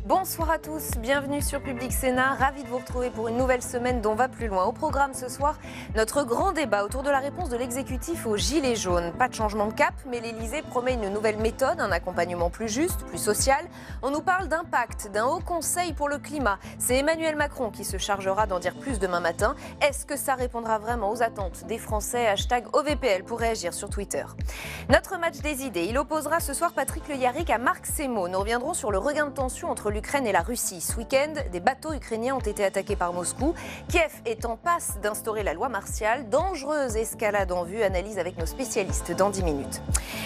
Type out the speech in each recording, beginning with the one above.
Bonsoir à tous, bienvenue sur Public Sénat, ravi de vous retrouver pour une nouvelle semaine dont va plus loin. Au programme ce soir, notre grand débat autour de la réponse de l'exécutif aux Gilets jaunes. Pas de changement de cap, mais l'Élysée promet une nouvelle méthode, un accompagnement plus juste, plus social. On nous parle d'un pacte, d'un haut conseil pour le climat. C'est Emmanuel Macron qui se chargera d'en dire plus demain matin. Est-ce que ça répondra vraiment aux attentes des Français? #OVPL pour réagir sur Twitter. Notre match des idées, il opposera ce soir Patrick Le Yarrick à Marc Semo. Nous reviendrons sur le regain de tension entre l'Ukraine et la Russie. Ce week-end, des bateaux ukrainiens ont été attaqués par Moscou. Kiev est en passe d'instaurer la loi martiale. Dangereuse escalade en vue, analyse avec nos spécialistes dans 10 minutes.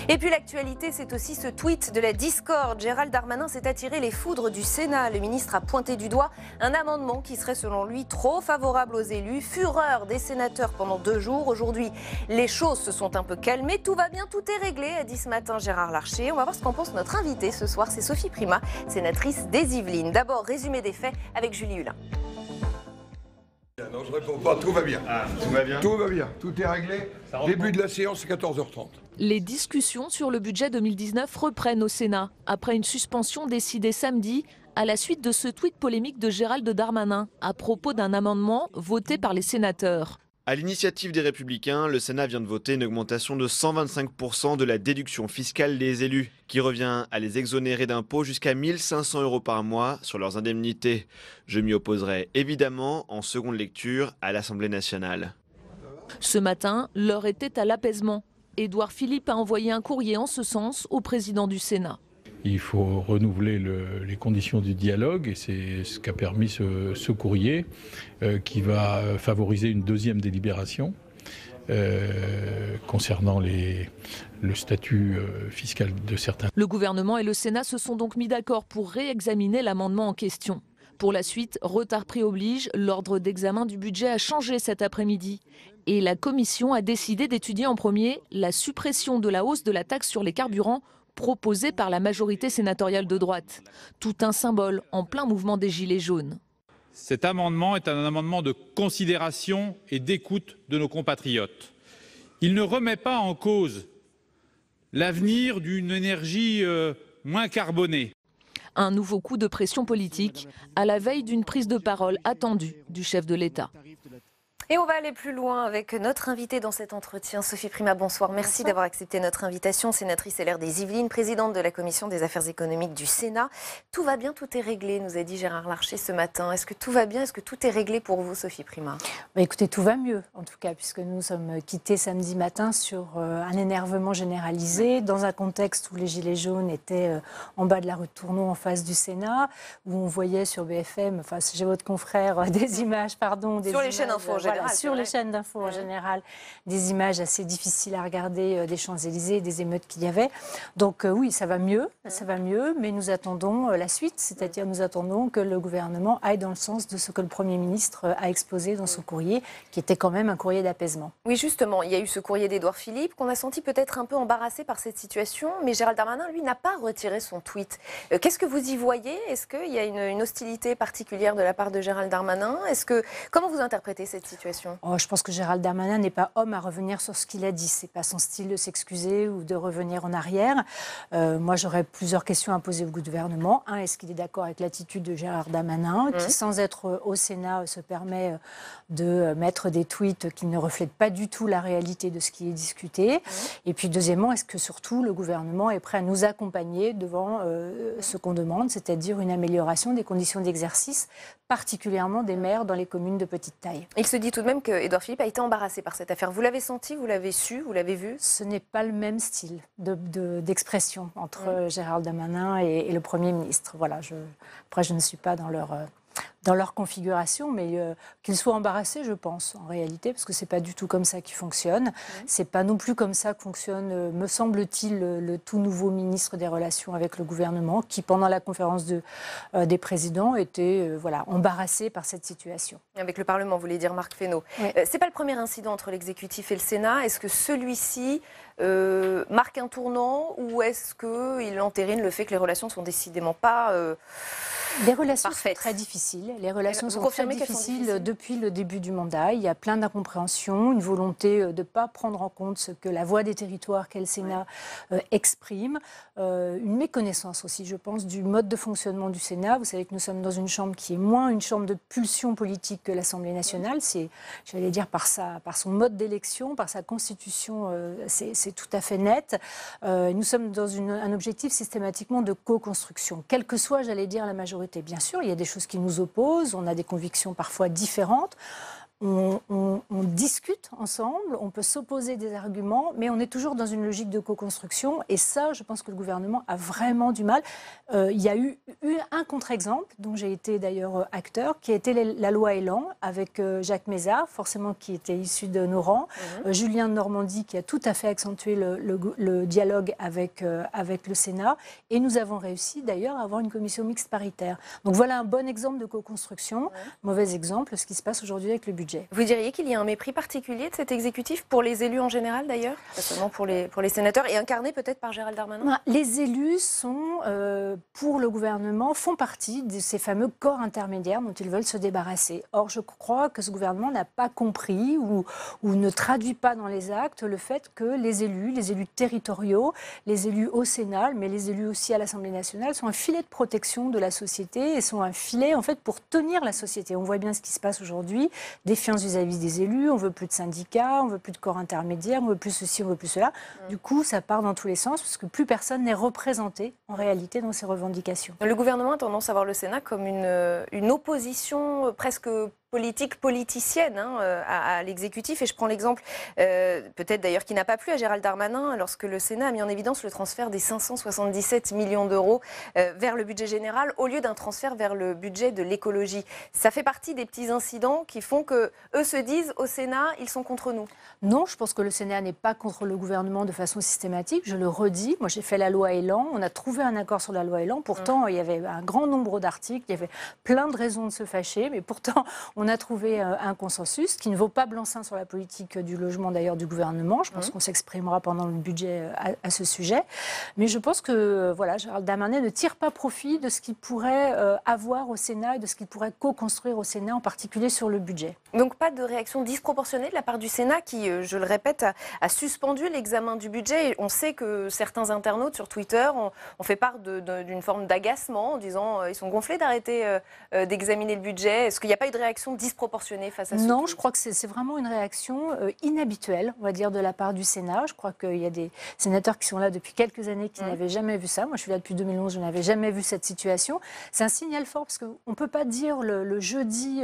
Et puis l'actualité, c'est aussi ce tweet de la discorde. Gérald Darmanin s'est attiré les foudres du Sénat. Le ministre a pointé du doigt un amendement qui serait selon lui trop favorable aux élus. Fureur des sénateurs pendant 2 jours. Aujourd'hui, les choses se sont un peu calmées. Tout va bien, tout est réglé, a dit ce matin Gérard Larcher. On va voir ce qu'en pense notre invitée ce soir. C'est Sophie Primas, sénatrice des Yvelines. D'abord, résumé des faits avec Julie Hulin. Non, je réponds pas, tout va bien. Tout va bien. Tout va bien, tout est réglé. Début de la séance, 14h30. Les discussions sur le budget 2019 reprennent au Sénat, après une suspension décidée samedi à la suite de ce tweet polémique de Gérald Darmanin à propos d'un amendement voté par les sénateurs. À l'initiative des Républicains, le Sénat vient de voter une augmentation de 125% de la déduction fiscale des élus, qui revient à les exonérer d'impôts jusqu'à 1 500 € par mois sur leurs indemnités. Je m'y opposerai évidemment en seconde lecture à l'Assemblée nationale. Ce matin, l'heure était à l'apaisement. Édouard Philippe a envoyé un courrier en ce sens au président du Sénat. Il faut renouveler les conditions du dialogue et c'est ce qu'a permis ce courrier qui va favoriser une deuxième délibération concernant le statut fiscal de certains. Le gouvernement et le Sénat se sont donc mis d'accord pour réexaminer l'amendement en question. Pour la suite, retard pris oblige, l'ordre d'examen du budget a changé cet après-midi. Et la commission a décidé d'étudier en premier la suppression de la hausse de la taxe sur les carburants proposée par la majorité sénatoriale de droite. Tout un symbole en plein mouvement des Gilets jaunes. Cet amendement est un amendement de considération et d'écoute de nos compatriotes. Il ne remet pas en cause l'avenir d'une énergie moins carbonée. Un nouveau coup de pression politique à la veille d'une prise de parole attendue du chef de l'État. Et on va aller plus loin avec notre invitée dans cet entretien. Sophie Primas, bonsoir. Merci d'avoir accepté notre invitation. Sénatrice LR des Yvelines, présidente de la Commission des affaires économiques du Sénat. Tout va bien, tout est réglé, nous a dit Gérard Larcher ce matin. Est-ce que tout va bien? Est-ce que tout est réglé pour vous, Sophie Primas? Écoutez, tout va mieux, en tout cas, puisque nous sommes quittés samedi matin sur un énervement généralisé, dans un contexte où les Gilets jaunes étaient en bas de la rue de Tournon, en face du Sénat, où on voyait sur BFM, enfin, j'ai votre confrère, des images, pardon. Sur les chaînes info en général. Sur les chaînes d'infos en général, des images assez difficiles à regarder des Champs-Élysées, des émeutes qu'il y avait. Donc oui, ça va mieux, mais nous attendons la suite, c'est-à-dire nous attendons que le gouvernement aille dans le sens de ce que le Premier ministre a exposé dans son courrier, qui était quand même un courrier d'apaisement. Oui, justement, il y a eu ce courrier d'Édouard Philippe qu'on a senti peut-être un peu embarrassé par cette situation, mais Gérald Darmanin, lui, n'a pas retiré son tweet. Qu'est-ce que vous y voyez? Est-ce qu'il y a une hostilité particulière de la part de Gérald Darmanin? Comment vous interprétez cette situation? Je pense que Gérald Darmanin n'est pas homme à revenir sur ce qu'il a dit. Ce n'est pas son style de s'excuser ou de revenir en arrière. Moi, j'aurais plusieurs questions à poser au gouvernement. Un, est-ce qu'il est d'accord avec l'attitude de Gérald Darmanin, qui, sans être au Sénat, se permet de mettre des tweets qui ne reflètent pas du tout la réalité de ce qui est discuté? Et puis, deuxièmement, est-ce que surtout le gouvernement est prêt à nous accompagner devant ce qu'on demande, c'est-à-dire une amélioration des conditions d'exercice, particulièrement des maires dans les communes de petite taille? Il se dit tout de même qu'Édouard Philippe a été embarrassé par cette affaire. Vous l'avez senti, vous l'avez su, vous l'avez vu? Ce n'est pas le même style d'expression entre Gérald Darmanin et le Premier ministre. Voilà, après, je ne suis pas dans leur configuration, mais qu'ils soient embarrassés, je pense, en réalité, parce que ce n'est pas du tout comme ça qu'ils fonctionnent. Ce n'est pas non plus comme ça que fonctionne, me semble-t-il, le tout nouveau ministre des Relations avec le gouvernement, qui, pendant la conférence des présidents, était embarrassé par cette situation. Avec le Parlement, vous voulez dire, Marc Fesneau. Oui. Ce n'est pas le premier incident entre l'exécutif et le Sénat. Est-ce que celui-ci marque un tournant ou est-ce qu'il entérine le fait que les relations ne sont décidément pas Les relations Parfait. sont très difficiles. Les relations Vous sont très confirmez qu'elles sont difficiles difficiles depuis le début du mandat. Il y a plein d'incompréhensions, une volonté de ne pas prendre en compte ce que la voix des territoires qu'est le Sénat exprime, une méconnaissance aussi, je pense, du mode de fonctionnement du Sénat. Vous savez que nous sommes dans une chambre qui est moins une chambre de pulsion politique que l'Assemblée nationale. C'est, j'allais dire, par son mode d'élection, par sa constitution, c'est tout à fait net. Nous sommes dans un objectif systématiquement de co-construction, quelle que soit, j'allais dire, la majorité. Bien sûr, il y a des choses qui nous opposent, on a des convictions parfois différentes. On discute ensemble, on peut s'opposer des arguments, mais on est toujours dans une logique de co-construction. Et ça, je pense que le gouvernement a vraiment du mal. Il y a eu un contre-exemple, dont j'ai été d'ailleurs acteur, qui a été la loi Elan, avec Jacques Mézard, forcément qui était issu de nos rangs, Julien de Normandie, qui a tout à fait accentué le dialogue avec le Sénat. Et nous avons réussi d'ailleurs à avoir une commission mixte paritaire. Donc voilà un bon exemple de co-construction. Mauvais exemple, ce qui se passe aujourd'hui avec le budget. Vous diriez qu'il y a un mépris particulier de cet exécutif pour les élus en général d'ailleurs, pas seulement pour les sénateurs, et incarné peut-être par Gérald Darmanin? Les élus sont, pour le gouvernement, font partie de ces fameux corps intermédiaires dont ils veulent se débarrasser. Or, je crois que ce gouvernement n'a pas compris ou ne traduit pas dans les actes le fait que les élus territoriaux, les élus au Sénat, mais les élus aussi à l'Assemblée nationale, sont un filet de protection de la société et sont un filet en fait pour tenir la société. On voit bien ce qui se passe aujourd'hui. Défiance vis-à-vis des élus, on veut plus de syndicats, on veut plus de corps intermédiaires, on veut plus ceci, on veut plus cela. Du coup, ça part dans tous les sens parce que plus personne n'est représenté en réalité dans ces revendications. Le gouvernement a tendance à voir le Sénat comme une opposition presque politique politicienne à l'exécutif. Et je prends l'exemple, peut-être d'ailleurs qui n'a pas plu à Gérald Darmanin, lorsque le Sénat a mis en évidence le transfert des 577 millions d'euros vers le budget général, au lieu d'un transfert vers le budget de l'écologie. Ça fait partie des petits incidents qui font qu'eux se disent, au Sénat, ils sont contre nous. Non, je pense que le Sénat n'est pas contre le gouvernement de façon systématique. Je le redis, moi j'ai fait la loi Elan, on a trouvé un accord sur la loi Elan. Pourtant, il y avait un grand nombre d'articles, il y avait plein de raisons de se fâcher, mais pourtant, on a trouvé un consensus qui ne vaut pas blanc-seing sur la politique du logement d'ailleurs du gouvernement. Je pense qu'on s'exprimera pendant le budget à ce sujet. Mais je pense que voilà, Gérald Darmanin ne tire pas profit de ce qu'il pourrait avoir au Sénat et de ce qu'il pourrait co-construire au Sénat, en particulier sur le budget. Donc pas de réaction disproportionnée de la part du Sénat qui, je le répète, a suspendu l'examen du budget. Et on sait que certains internautes sur Twitter ont fait part d'une forme d'agacement en disant ils sont gonflés d'arrêter d'examiner le budget. Est-ce qu'il n'y a pas eu de réaction disproportionnée face à ce Non, je crois que c'est vraiment une réaction inhabituelle, on va dire, de la part du Sénat. Je crois qu'il y a des sénateurs qui sont là depuis quelques années qui n'avaient jamais vu ça. Moi, je suis là depuis 2011, je n'avais jamais vu cette situation. C'est un signal fort parce qu'on ne peut pas dire le jeudi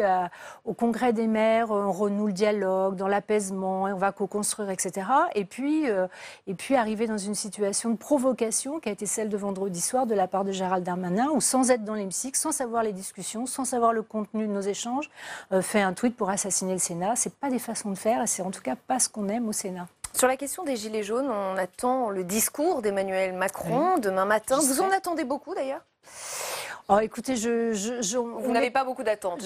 au Congrès des maires, on renoue le dialogue, dans l'apaisement, et on va co-construire, etc. Et puis arriver dans une situation de provocation qui a été celle de vendredi soir de la part de Gérald Darmanin, où sans être dans l'hémicycle, sans savoir les discussions, sans savoir le contenu de nos échanges, fait un tweet pour assassiner le Sénat. Ce n'est pas des façons de faire et c'est en tout cas pas ce qu'on aime au Sénat. Sur la question des Gilets jaunes, on attend le discours d'Emmanuel Macron demain matin. Vous en attendez beaucoup d'ailleurs ? Oh, écoutez, vous n'avez pas beaucoup d'attentes.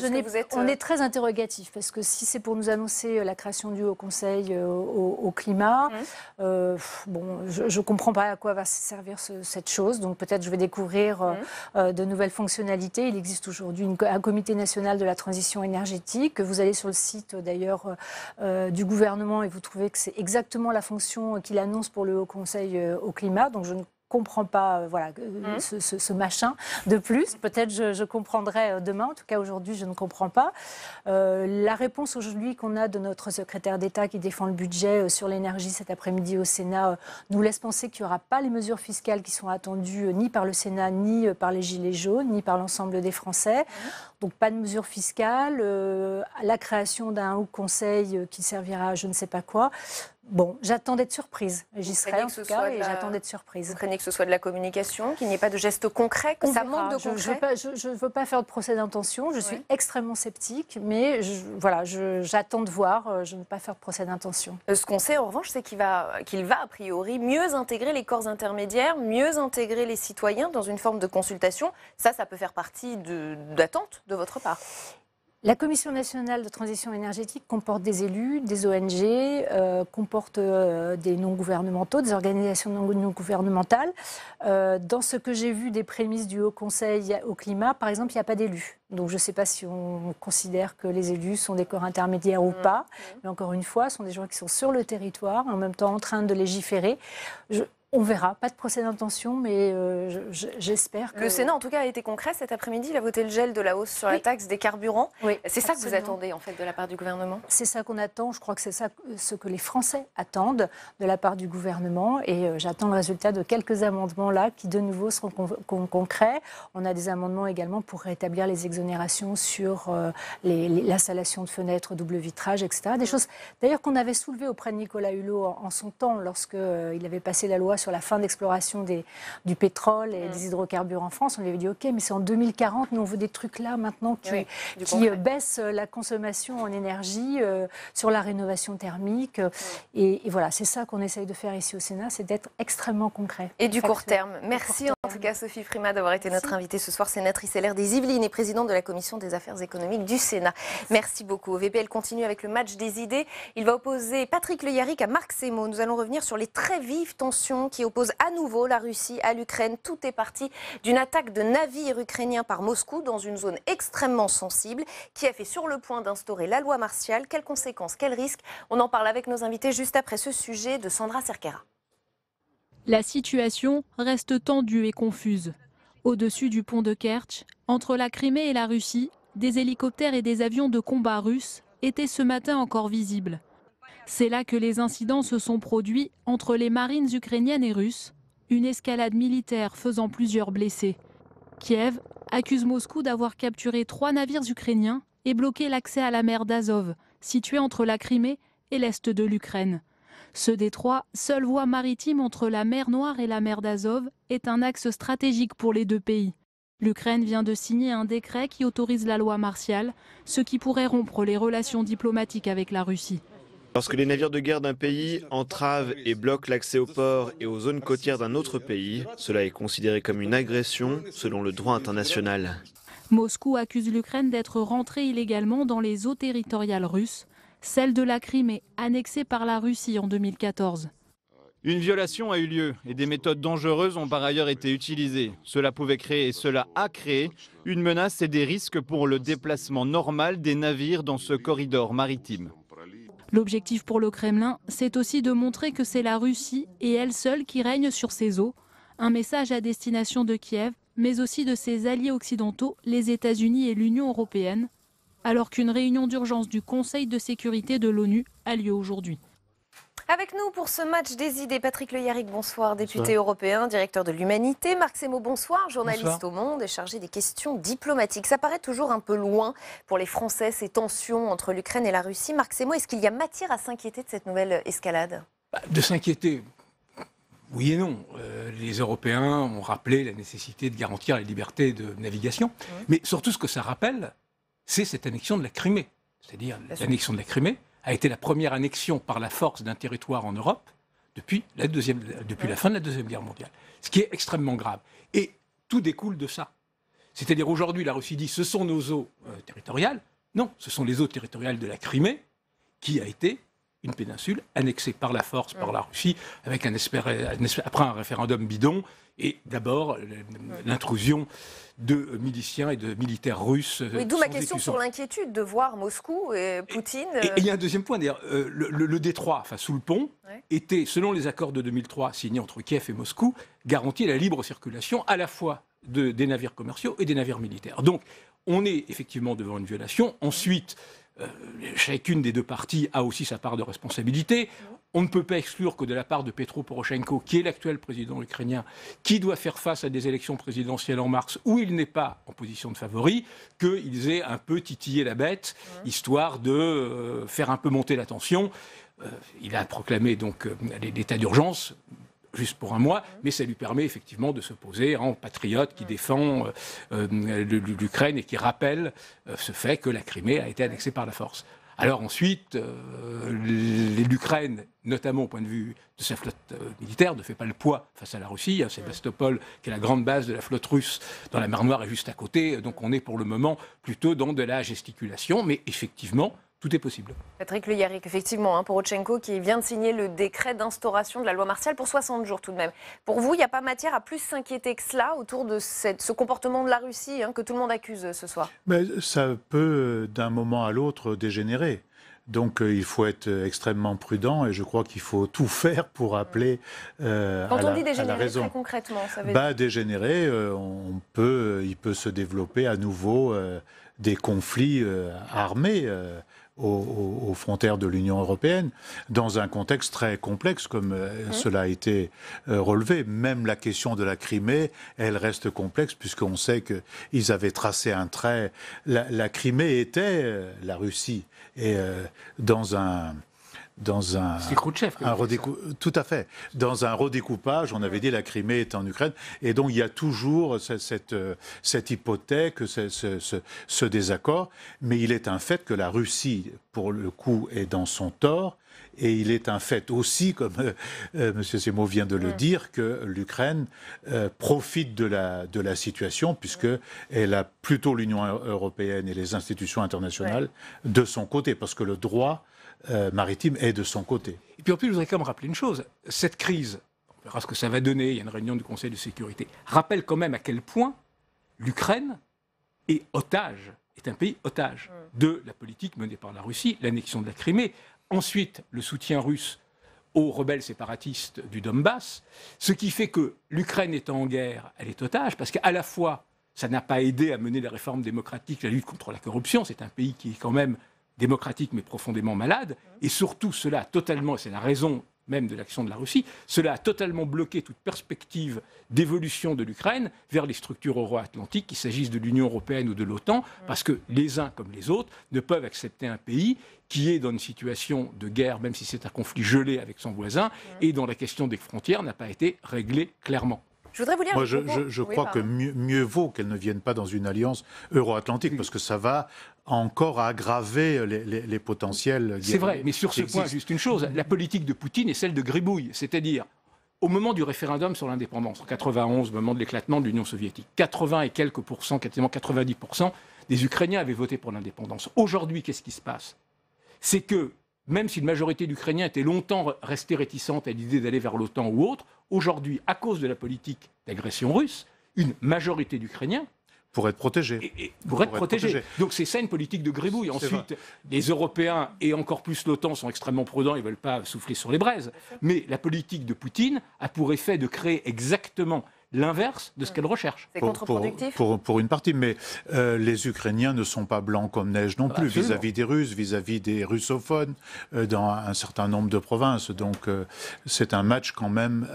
On est très interrogatif parce que si c'est pour nous annoncer la création du Haut Conseil au climat, bon, je ne comprends pas à quoi va servir cette chose. Donc peut-être je vais découvrir de nouvelles fonctionnalités. Il existe aujourd'hui un comité national de la transition énergétique. Vous allez sur le site d'ailleurs du gouvernement et vous trouvez que c'est exactement la fonction qu'il annonce pour le Haut Conseil au climat. Donc je ne comprends pas ce machin de plus. Peut-être je comprendrai demain. En tout cas, aujourd'hui, je ne comprends pas. La réponse aujourd'hui qu'on a de notre secrétaire d'État qui défend le budget sur l'énergie cet après-midi au Sénat nous laisse penser qu'il n'y aura pas les mesures fiscales qui sont attendues ni par le Sénat, ni par les Gilets jaunes, ni par l'ensemble des Français. Donc pas de mesures fiscales, la création d'un haut conseil qui servira à je ne sais pas quoi. Bon, j'attends d'être surprise. J'y serai en tout cas et j'attends d'être surprise. Vous craignez que ce soit de la communication, qu'il n'y ait pas de gestes concrets, que ça manque de concret? Je ne veux pas faire de procès d'intention. Je suis extrêmement sceptique, mais j'attends de voir. Je ne veux pas faire de procès d'intention. Ce qu'on sait en revanche, c'est qu'il va a priori mieux intégrer les corps intermédiaires, mieux intégrer les citoyens dans une forme de consultation. Ça peut faire partie d'attente de votre part. La Commission nationale de transition énergétique comporte des élus, des ONG, comporte des non-gouvernementaux, des organisations non-gouvernementales. Dans ce que j'ai vu des prémices du Haut Conseil au climat, par exemple, il n'y a pas d'élus. Donc je ne sais pas si on considère que les élus sont des corps intermédiaires ou pas. Mais encore une fois, ce sont des gens qui sont sur le territoire, en même temps en train de légiférer. On verra, pas de procès d'intention, mais j'espère que... Le Sénat, en tout cas, a été concret cet après-midi. Il a voté le gel de la hausse sur la taxe des carburants. Oui, c'est ça absolument. que vous attendez, en fait, de la part du gouvernement? C'est ça qu'on attend. Je crois que c'est ça ce que les Français attendent de la part du gouvernement. Et j'attends le résultat de quelques amendements là qui, de nouveau, seront concrets. On a des amendements également pour rétablir les exonérations sur l'installation de fenêtres, double vitrage, etc. Des choses, d'ailleurs, qu'on avait soulevées auprès de Nicolas Hulot en son temps, lorsqu'il avait passé la loi sur la fin d'exploration du pétrole et des hydrocarbures en France. On lui avait dit, OK, mais c'est en 2040, nous on veut des trucs là maintenant qui baissent la consommation en énergie, sur la rénovation thermique. Et voilà, c'est ça qu'on essaye de faire ici au Sénat, c'est d'être extrêmement concret. Et du court terme. Merci en tout cas Sophie Primas d'avoir été notre invitée ce soir, sénatrice LR des Yvelines et présidente de la Commission des affaires économiques du Sénat. Merci beaucoup. VPL continue avec le match des idées. Il va opposer Patrick Le Yarrick à Marc Semo. Nous allons revenir sur les très vives tensions qui opposent à nouveau la Russie à l'Ukraine. Tout est parti d'une attaque de navires ukrainiens par Moscou dans une zone extrêmement sensible. Kiev est sur le point d'instaurer la loi martiale. Quelles conséquences, quels risques? On en parle avec nos invités juste après ce sujet de Sandra Cerquera. La situation reste tendue et confuse. Au-dessus du pont de Kertch, entre la Crimée et la Russie, des hélicoptères et des avions de combat russes étaient ce matin encore visibles. C'est là que les incidents se sont produits entre les marines ukrainiennes et russes, une escalade militaire faisant plusieurs blessés. Kiev accuse Moscou d'avoir capturé 3 navires ukrainiens et bloqué l'accès à la mer d'Azov, située entre la Crimée et l'est de l'Ukraine. Ce détroit, seule voie maritime entre la mer Noire et la mer d'Azov, est un axe stratégique pour les deux pays. L'Ukraine vient de signer un décret qui autorise la loi martiale, ce qui pourrait rompre les relations diplomatiques avec la Russie. Lorsque les navires de guerre d'un pays entravent et bloquent l'accès aux ports et aux zones côtières d'un autre pays, cela est considéré comme une agression selon le droit international. Moscou accuse l'Ukraine d'être rentrée illégalement dans les eaux territoriales russes, celle de la Crimée annexée par la Russie en 2014. Une violation a eu lieu et des méthodes dangereuses ont par ailleurs été utilisées. Cela pouvait créer et cela a créé une menace et des risques pour le déplacement normal des navires dans ce corridor maritime. L'objectif pour le Kremlin, c'est aussi de montrer que c'est la Russie et elle seule qui règne sur ces eaux. Un message à destination de Kiev, mais aussi de ses alliés occidentaux, les États-Unis et l'Union européenne, alors qu'une réunion d'urgence du Conseil de sécurité de l'ONU a lieu aujourd'hui. Avec nous pour ce match des idées, Patrick Le Yarrick, bonsoir, député européen, directeur de l'Humanité. Marc Semo, bonsoir, journaliste au Monde et chargé des questions diplomatiques. Ça paraît toujours un peu loin pour les Français, ces tensions entre l'Ukraine et la Russie. Marc Semo, est-ce qu'il y a matière à s'inquiéter de cette nouvelle escalade? De s'inquiéter, oui et non. Les Européens ont rappelé la nécessité de garantir la liberté de navigation. Mais surtout, ce que ça rappelle, c'est cette annexion de la Crimée. C'est-à-dire l'annexion de la Crimée a été la première annexion par la force d'un territoire en Europe depuis la fin de la Deuxième Guerre mondiale. Ce qui est extrêmement grave. Et tout découle de ça. C'est-à-dire aujourd'hui, la Russie dit ce sont nos eaux territoriales. Non, ce sont les eaux territoriales de la Crimée qui a été une péninsule annexée par la force, par la Russie, avec après un référendum bidon, et d'abord l'intrusion de miliciens et de militaires russes. Oui, d'où ma question sur l'inquiétude de voir Moscou et Poutine. Et il y a un deuxième point, d'ailleurs, le détroit, enfin sous le pont, était, selon les accords de 2003 signés entre Kiev et Moscou, garanti la libre circulation à la fois des navires commerciaux et des navires militaires. Donc, on est effectivement devant une violation. Ensuite, chacune des deux parties a aussi sa part de responsabilité. On ne peut pas exclure que de la part de Petro Poroshenko, qui est l'actuel président ukrainien, qui doit faire face à des élections présidentielles en mars où il n'est pas en position de favori, qu'ils aient un peu titillé la bête, histoire de faire un peu monter la tension. Il a proclamé donc l'état d'urgence juste pour un mois, mais ça lui permet effectivement de se poser en patriote qui défend l'Ukraine et qui rappelle ce fait que la Crimée a été annexée par la force. Alors ensuite, l'Ukraine, notamment au point de vue de sa flotte militaire, ne fait pas le poids face à la Russie. Sébastopol, qui est la grande base de la flotte russe dans la mer Noire, est juste à côté. Donc on est pour le moment plutôt dans de la gesticulation. Mais effectivement, tout est possible. Patrick Le Yarrick, effectivement, Porochenko qui vient de signer le décret d'instauration de la loi martiale pour 60 jours tout de même. Pour vous, il n'y a pas matière à plus s'inquiéter que cela autour de ce comportement de la Russie que tout le monde accuse ce soir? Mais ça peut, d'un moment à l'autre, dégénérer. Donc il faut être extrêmement prudent et je crois qu'il faut tout faire pour appeler à la raison. Quand on dit dégénérer, très concrètement, ça veut dire... Dégénérer, il peut se développer à nouveau des conflits armés aux frontières de l'Union européenne, dans un contexte très complexe, comme cela a été relevé. Même la question de la Crimée, elle reste complexe, puisqu'on sait qu'ils avaient tracé un trait. La Crimée était la Russie, et c'est Khrouchtchev. Tout à fait. Dans un redécoupage, on avait dit la Crimée est en Ukraine. Et donc, il y a toujours cette hypothèque, ce désaccord. Mais il est un fait que la Russie, pour le coup, est dans son tort. Et il est un fait aussi, comme M. Semo vient de le dire, que l'Ukraine profite de la situation, puisqu'elle a plutôt l'Union européenne et les institutions internationales de son côté, parce que le droit maritime est de son côté. Et puis en plus, je voudrais quand même rappeler une chose. Cette crise, on verra ce que ça va donner, il y a une réunion du Conseil de sécurité, rappelle quand même à quel point l'Ukraine est un pays otage de la politique menée par la Russie, l'annexion de la Crimée, ensuite le soutien russe aux rebelles séparatistes du Donbass, ce qui fait que l'Ukraine étant en guerre, elle est otage, parce qu'à la fois, ça n'a pas aidé à mener les réformes démocratiques, la lutte contre la corruption, c'est un pays qui est quand même démocratique mais profondément malade, et surtout cela a totalement, et c'est la raison même de l'action de la Russie, cela a totalement bloqué toute perspective d'évolution de l'Ukraine vers les structures euro-atlantiques, qu'il s'agisse de l'Union européenne ou de l'OTAN, parce que les uns comme les autres ne peuvent accepter un pays qui est dans une situation de guerre, même si c'est un conflit gelé avec son voisin, et dont la question des frontières n'a pas été réglée clairement. Je voudrais vous lire je crois que mieux vaut qu'elle ne vienne pas dans une alliance euro-atlantique, parce que ça va encore aggraver les potentiels. C'est vrai, mais sur ce point, juste une chose, la politique de Poutine est celle de gribouille, c'est-à-dire au moment du référendum sur l'indépendance, en 91, au moment de l'éclatement de l'Union soviétique, 80 et quelques pourcents, quasiment 90% des Ukrainiens avaient voté pour l'indépendance. Aujourd'hui, qu'est-ce qui se passe? C'est que même si une majorité d'Ukrainiens était longtemps restée réticente à l'idée d'aller vers l'OTAN ou autre, aujourd'hui, à cause de la politique d'agression russe, une majorité d'Ukrainiens pour être protégés. Pour être protégés. Donc c'est ça une politique de gribouille. Ensuite, les Européens et encore plus l'OTAN sont extrêmement prudents, ils ne veulent pas souffler sur les braises. Mais la politique de Poutine a pour effet de créer exactement l'inverse de ce qu'elle recherche. C'est contre-productif pour une partie, mais les Ukrainiens ne sont pas blancs comme neige non plus, vis-à-vis des Russes, vis-à-vis des russophones, dans un certain nombre de provinces. Donc c'est un match quand même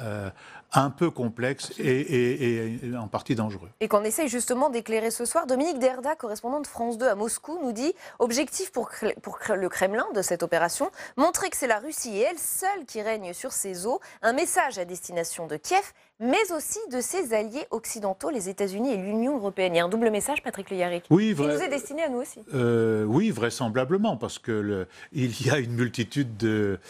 un peu complexe et en partie dangereux. Et qu'on essaye justement d'éclairer ce soir. Dominique Derda, correspondant de France 2 à Moscou, nous dit « Objectif pour le Kremlin de cette opération, montrer que c'est la Russie et elle seule qui règne sur ses eaux, un message à destination de Kiev, mais aussi de ses alliés occidentaux, les États-Unis et l'Union européenne. » Il y a un double message, Patrick Le Yarrick, qui nous est destiné à nous aussi. Oui, vraisemblablement, parce qu'il y a une multitude de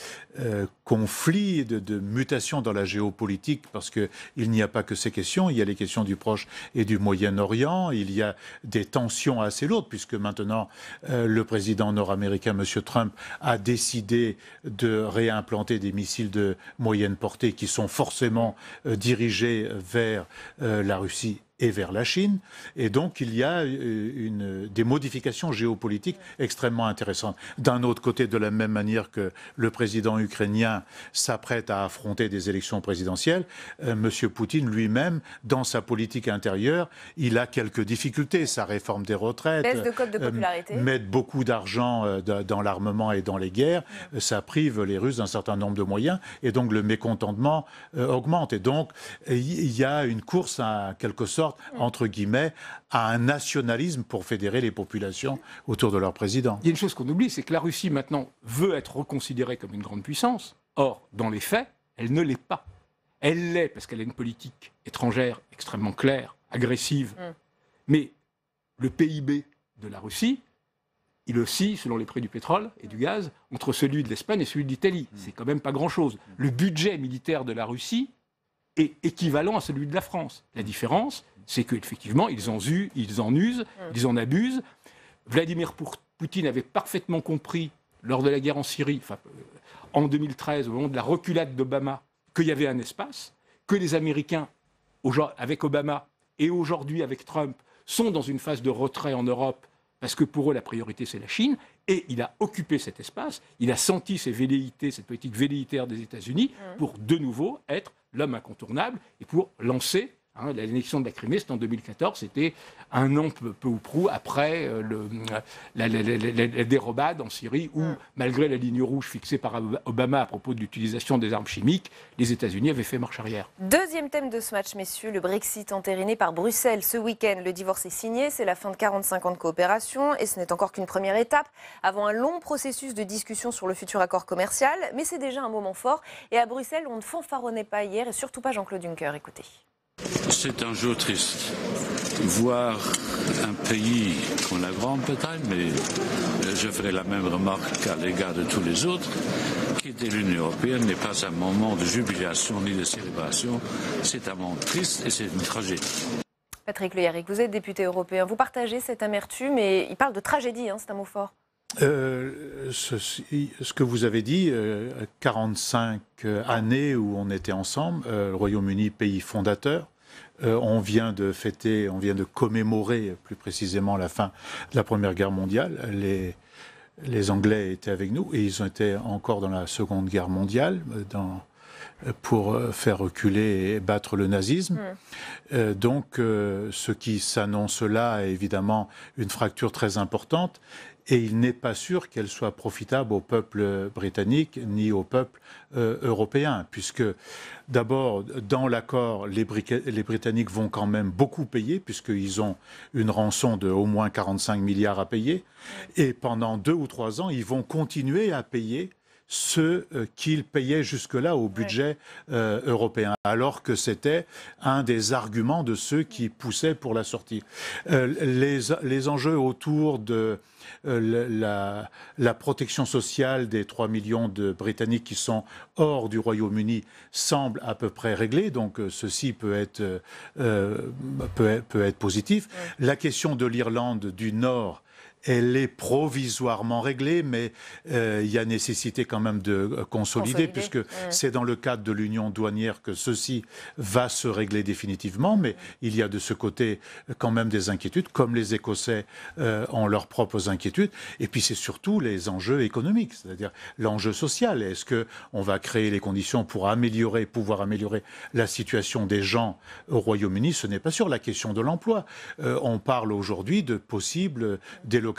conflits, de mutations dans la géopolitique, parce qu'il n'y a pas que ces questions, il y a les questions du Proche et du Moyen-Orient, il y a des tensions assez lourdes, puisque maintenant le président nord-américain, M. Trump, a décidé de réimplanter des missiles de moyenne portée qui sont forcément dirigés vers la Russie et vers la Chine. Et donc, il y a des modifications géopolitiques extrêmement intéressantes. D'un autre côté, de la même manière que le président ukrainien s'apprête à affronter des élections présidentielles, M. Poutine lui-même, dans sa politique intérieure, il a quelques difficultés. Sa réforme des retraites, baisse de cote de popularité, mettre beaucoup d'argent dans l'armement et dans les guerres, ça prive les Russes d'un certain nombre de moyens, et donc le mécontentement augmente. Et donc, il y a une course à quelque sorte, entre guillemets, à un nationalisme pour fédérer les populations autour de leur président. Il y a une chose qu'on oublie, c'est que la Russie maintenant veut être reconsidérée comme une grande puissance. Or, dans les faits, elle ne l'est pas. Elle l'est parce qu'elle a une politique étrangère extrêmement claire, agressive. Mais le PIB de la Russie il oscille, selon les prix du pétrole et du gaz, entre celui de l'Espagne et celui de l'Italie. C'est quand même pas grand-chose. Le budget militaire de la Russie est équivalent à celui de la France. La différence, c'est qu'effectivement, ils en usent, ils en abusent. Vladimir Poutine avait parfaitement compris, lors de la guerre en Syrie, en 2013, au moment de la reculade d'Obama, qu'il y avait un espace, que les Américains, avec Obama, et aujourd'hui avec Trump, sont dans une phase de retrait en Europe, parce que pour eux, la priorité, c'est la Chine, et il a occupé cet espace, il a senti ces velléités, cette politique velléitaire des États-Unis, pour de nouveau être l'homme incontournable, et pour lancer l'annexion de la Crimée, c'était en 2014, c'était un an peu ou prou après la dérobade en Syrie, où, malgré la ligne rouge fixée par Obama à propos de l'utilisation des armes chimiques, les États-Unis avaient fait marche arrière. Deuxième thème de ce match, messieurs, le Brexit entériné par Bruxelles. Ce week-end, le divorce est signé, c'est la fin de 45 ans de coopération, et ce n'est encore qu'une première étape, avant un long processus de discussion sur le futur accord commercial, mais c'est déjà un moment fort, et à Bruxelles, on ne fanfaronnait pas hier, et surtout pas Jean-Claude Juncker, écoutez. C'est un jour triste. Voir un pays qu'on a Grande-Bretagne, mais je ferai la même remarque à l'égard de tous les autres, quitter l'Union européenne n'est pas un moment de jubilation ni de célébration, c'est un moment triste et c'est une tragédie. Patrick Le Yarrick, vous êtes député européen, vous partagez cette amertume et il parle de tragédie, c'est un mot fort. Ce que vous avez dit, 45 années où on était ensemble, le Royaume-Uni, pays fondateur, on vient de commémorer plus précisément la fin de la Première Guerre mondiale. Les Anglais étaient avec nous et ils ont été encore dans la Seconde Guerre mondiale pour faire reculer et battre le nazisme. Donc ce qui s'annonce là est évidemment une fracture très importante. Et il n'est pas sûr qu'elle soit profitable au peuple britannique ni au peuple européen, puisque d'abord, dans l'accord, les Britanniques vont quand même beaucoup payer, puisqu'ils ont une rançon de au moins 45 milliards à payer, et pendant 2 ou 3 ans, ils vont continuer à payer ce qu'ils payaient jusque-là au budget européen, alors que c'était un des arguments de ceux qui poussaient pour la sortie. Les enjeux autour de la protection sociale des 3 millions de Britanniques qui sont hors du Royaume-Uni semblent à peu près réglés, donc ceci peut être positif. La question de l'Irlande du Nord, elle est provisoirement réglée, mais il y a nécessité quand même de consolider, puisque c'est dans le cadre de l'union douanière que ceci va se régler définitivement, mais il y a de ce côté quand même des inquiétudes, comme les Écossais ont leurs propres inquiétudes, et puis c'est surtout les enjeux économiques, c'est-à-dire l'enjeu social. Est-ce qu'on va créer les conditions pour pouvoir améliorer la situation des gens au Royaume-Uni? Ce n'est pas sûr. La question de l'emploi. On parle aujourd'hui de possibles délocalisations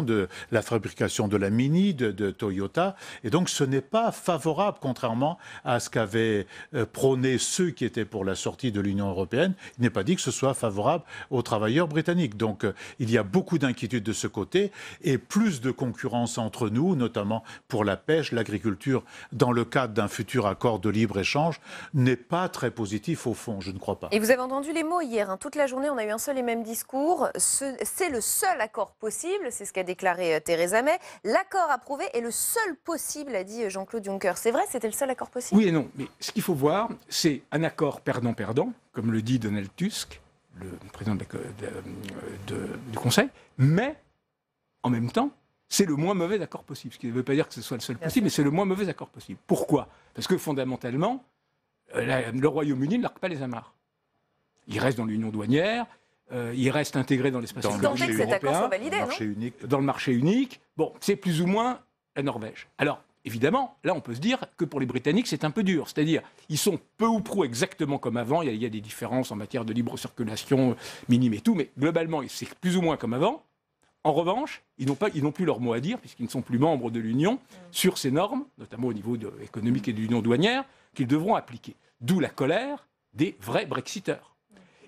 de la fabrication de la Mini, de Toyota. Et donc ce n'est pas favorable, contrairement à ce qu'avaient prôné ceux qui étaient pour la sortie de l'Union européenne. Il n'est pas dit que ce soit favorable aux travailleurs britanniques. Donc il y a beaucoup d'inquiétudes de ce côté et plus de concurrence entre nous, notamment pour la pêche, l'agriculture, dans le cadre d'un futur accord de libre-échange, n'est pas très positif au fond, je ne crois pas. Et vous avez entendu les mots hier, toute la journée on a eu un seul et même discours, c'est le seul accord possible, c'est ce qu'a déclaré Theresa May. L'accord approuvé est le seul possible, a dit Jean-Claude Juncker. C'est vrai, c'était le seul accord possible? Oui et non, mais ce qu'il faut voir, c'est un accord perdant-perdant, comme le dit Donald Tusk, le président du Conseil, mais en même temps, c'est le moins mauvais accord possible. Ce qui ne veut pas dire que ce soit le seul possible, mais c'est le moins mauvais accord possible. Pourquoi? Parce que fondamentalement, le Royaume-Uni ne largue pas les amarres. Il reste dans l'union douanière, il reste intégré dans l'espace économique européen, dans le marché unique. Bon, c'est plus ou moins la Norvège. Alors, évidemment, là, on peut se dire que pour les Britanniques, c'est un peu dur. C'est-à-dire, ils sont peu ou prou exactement comme avant. Il y a des différences en matière de libre circulation minime et tout, mais globalement, c'est plus ou moins comme avant. En revanche, ils n'ont plus leur mot à dire, puisqu'ils ne sont plus membres de l'Union, sur ces normes, notamment au niveau économique et de l'Union douanière, qu'ils devront appliquer. D'où la colère des vrais Brexiteurs.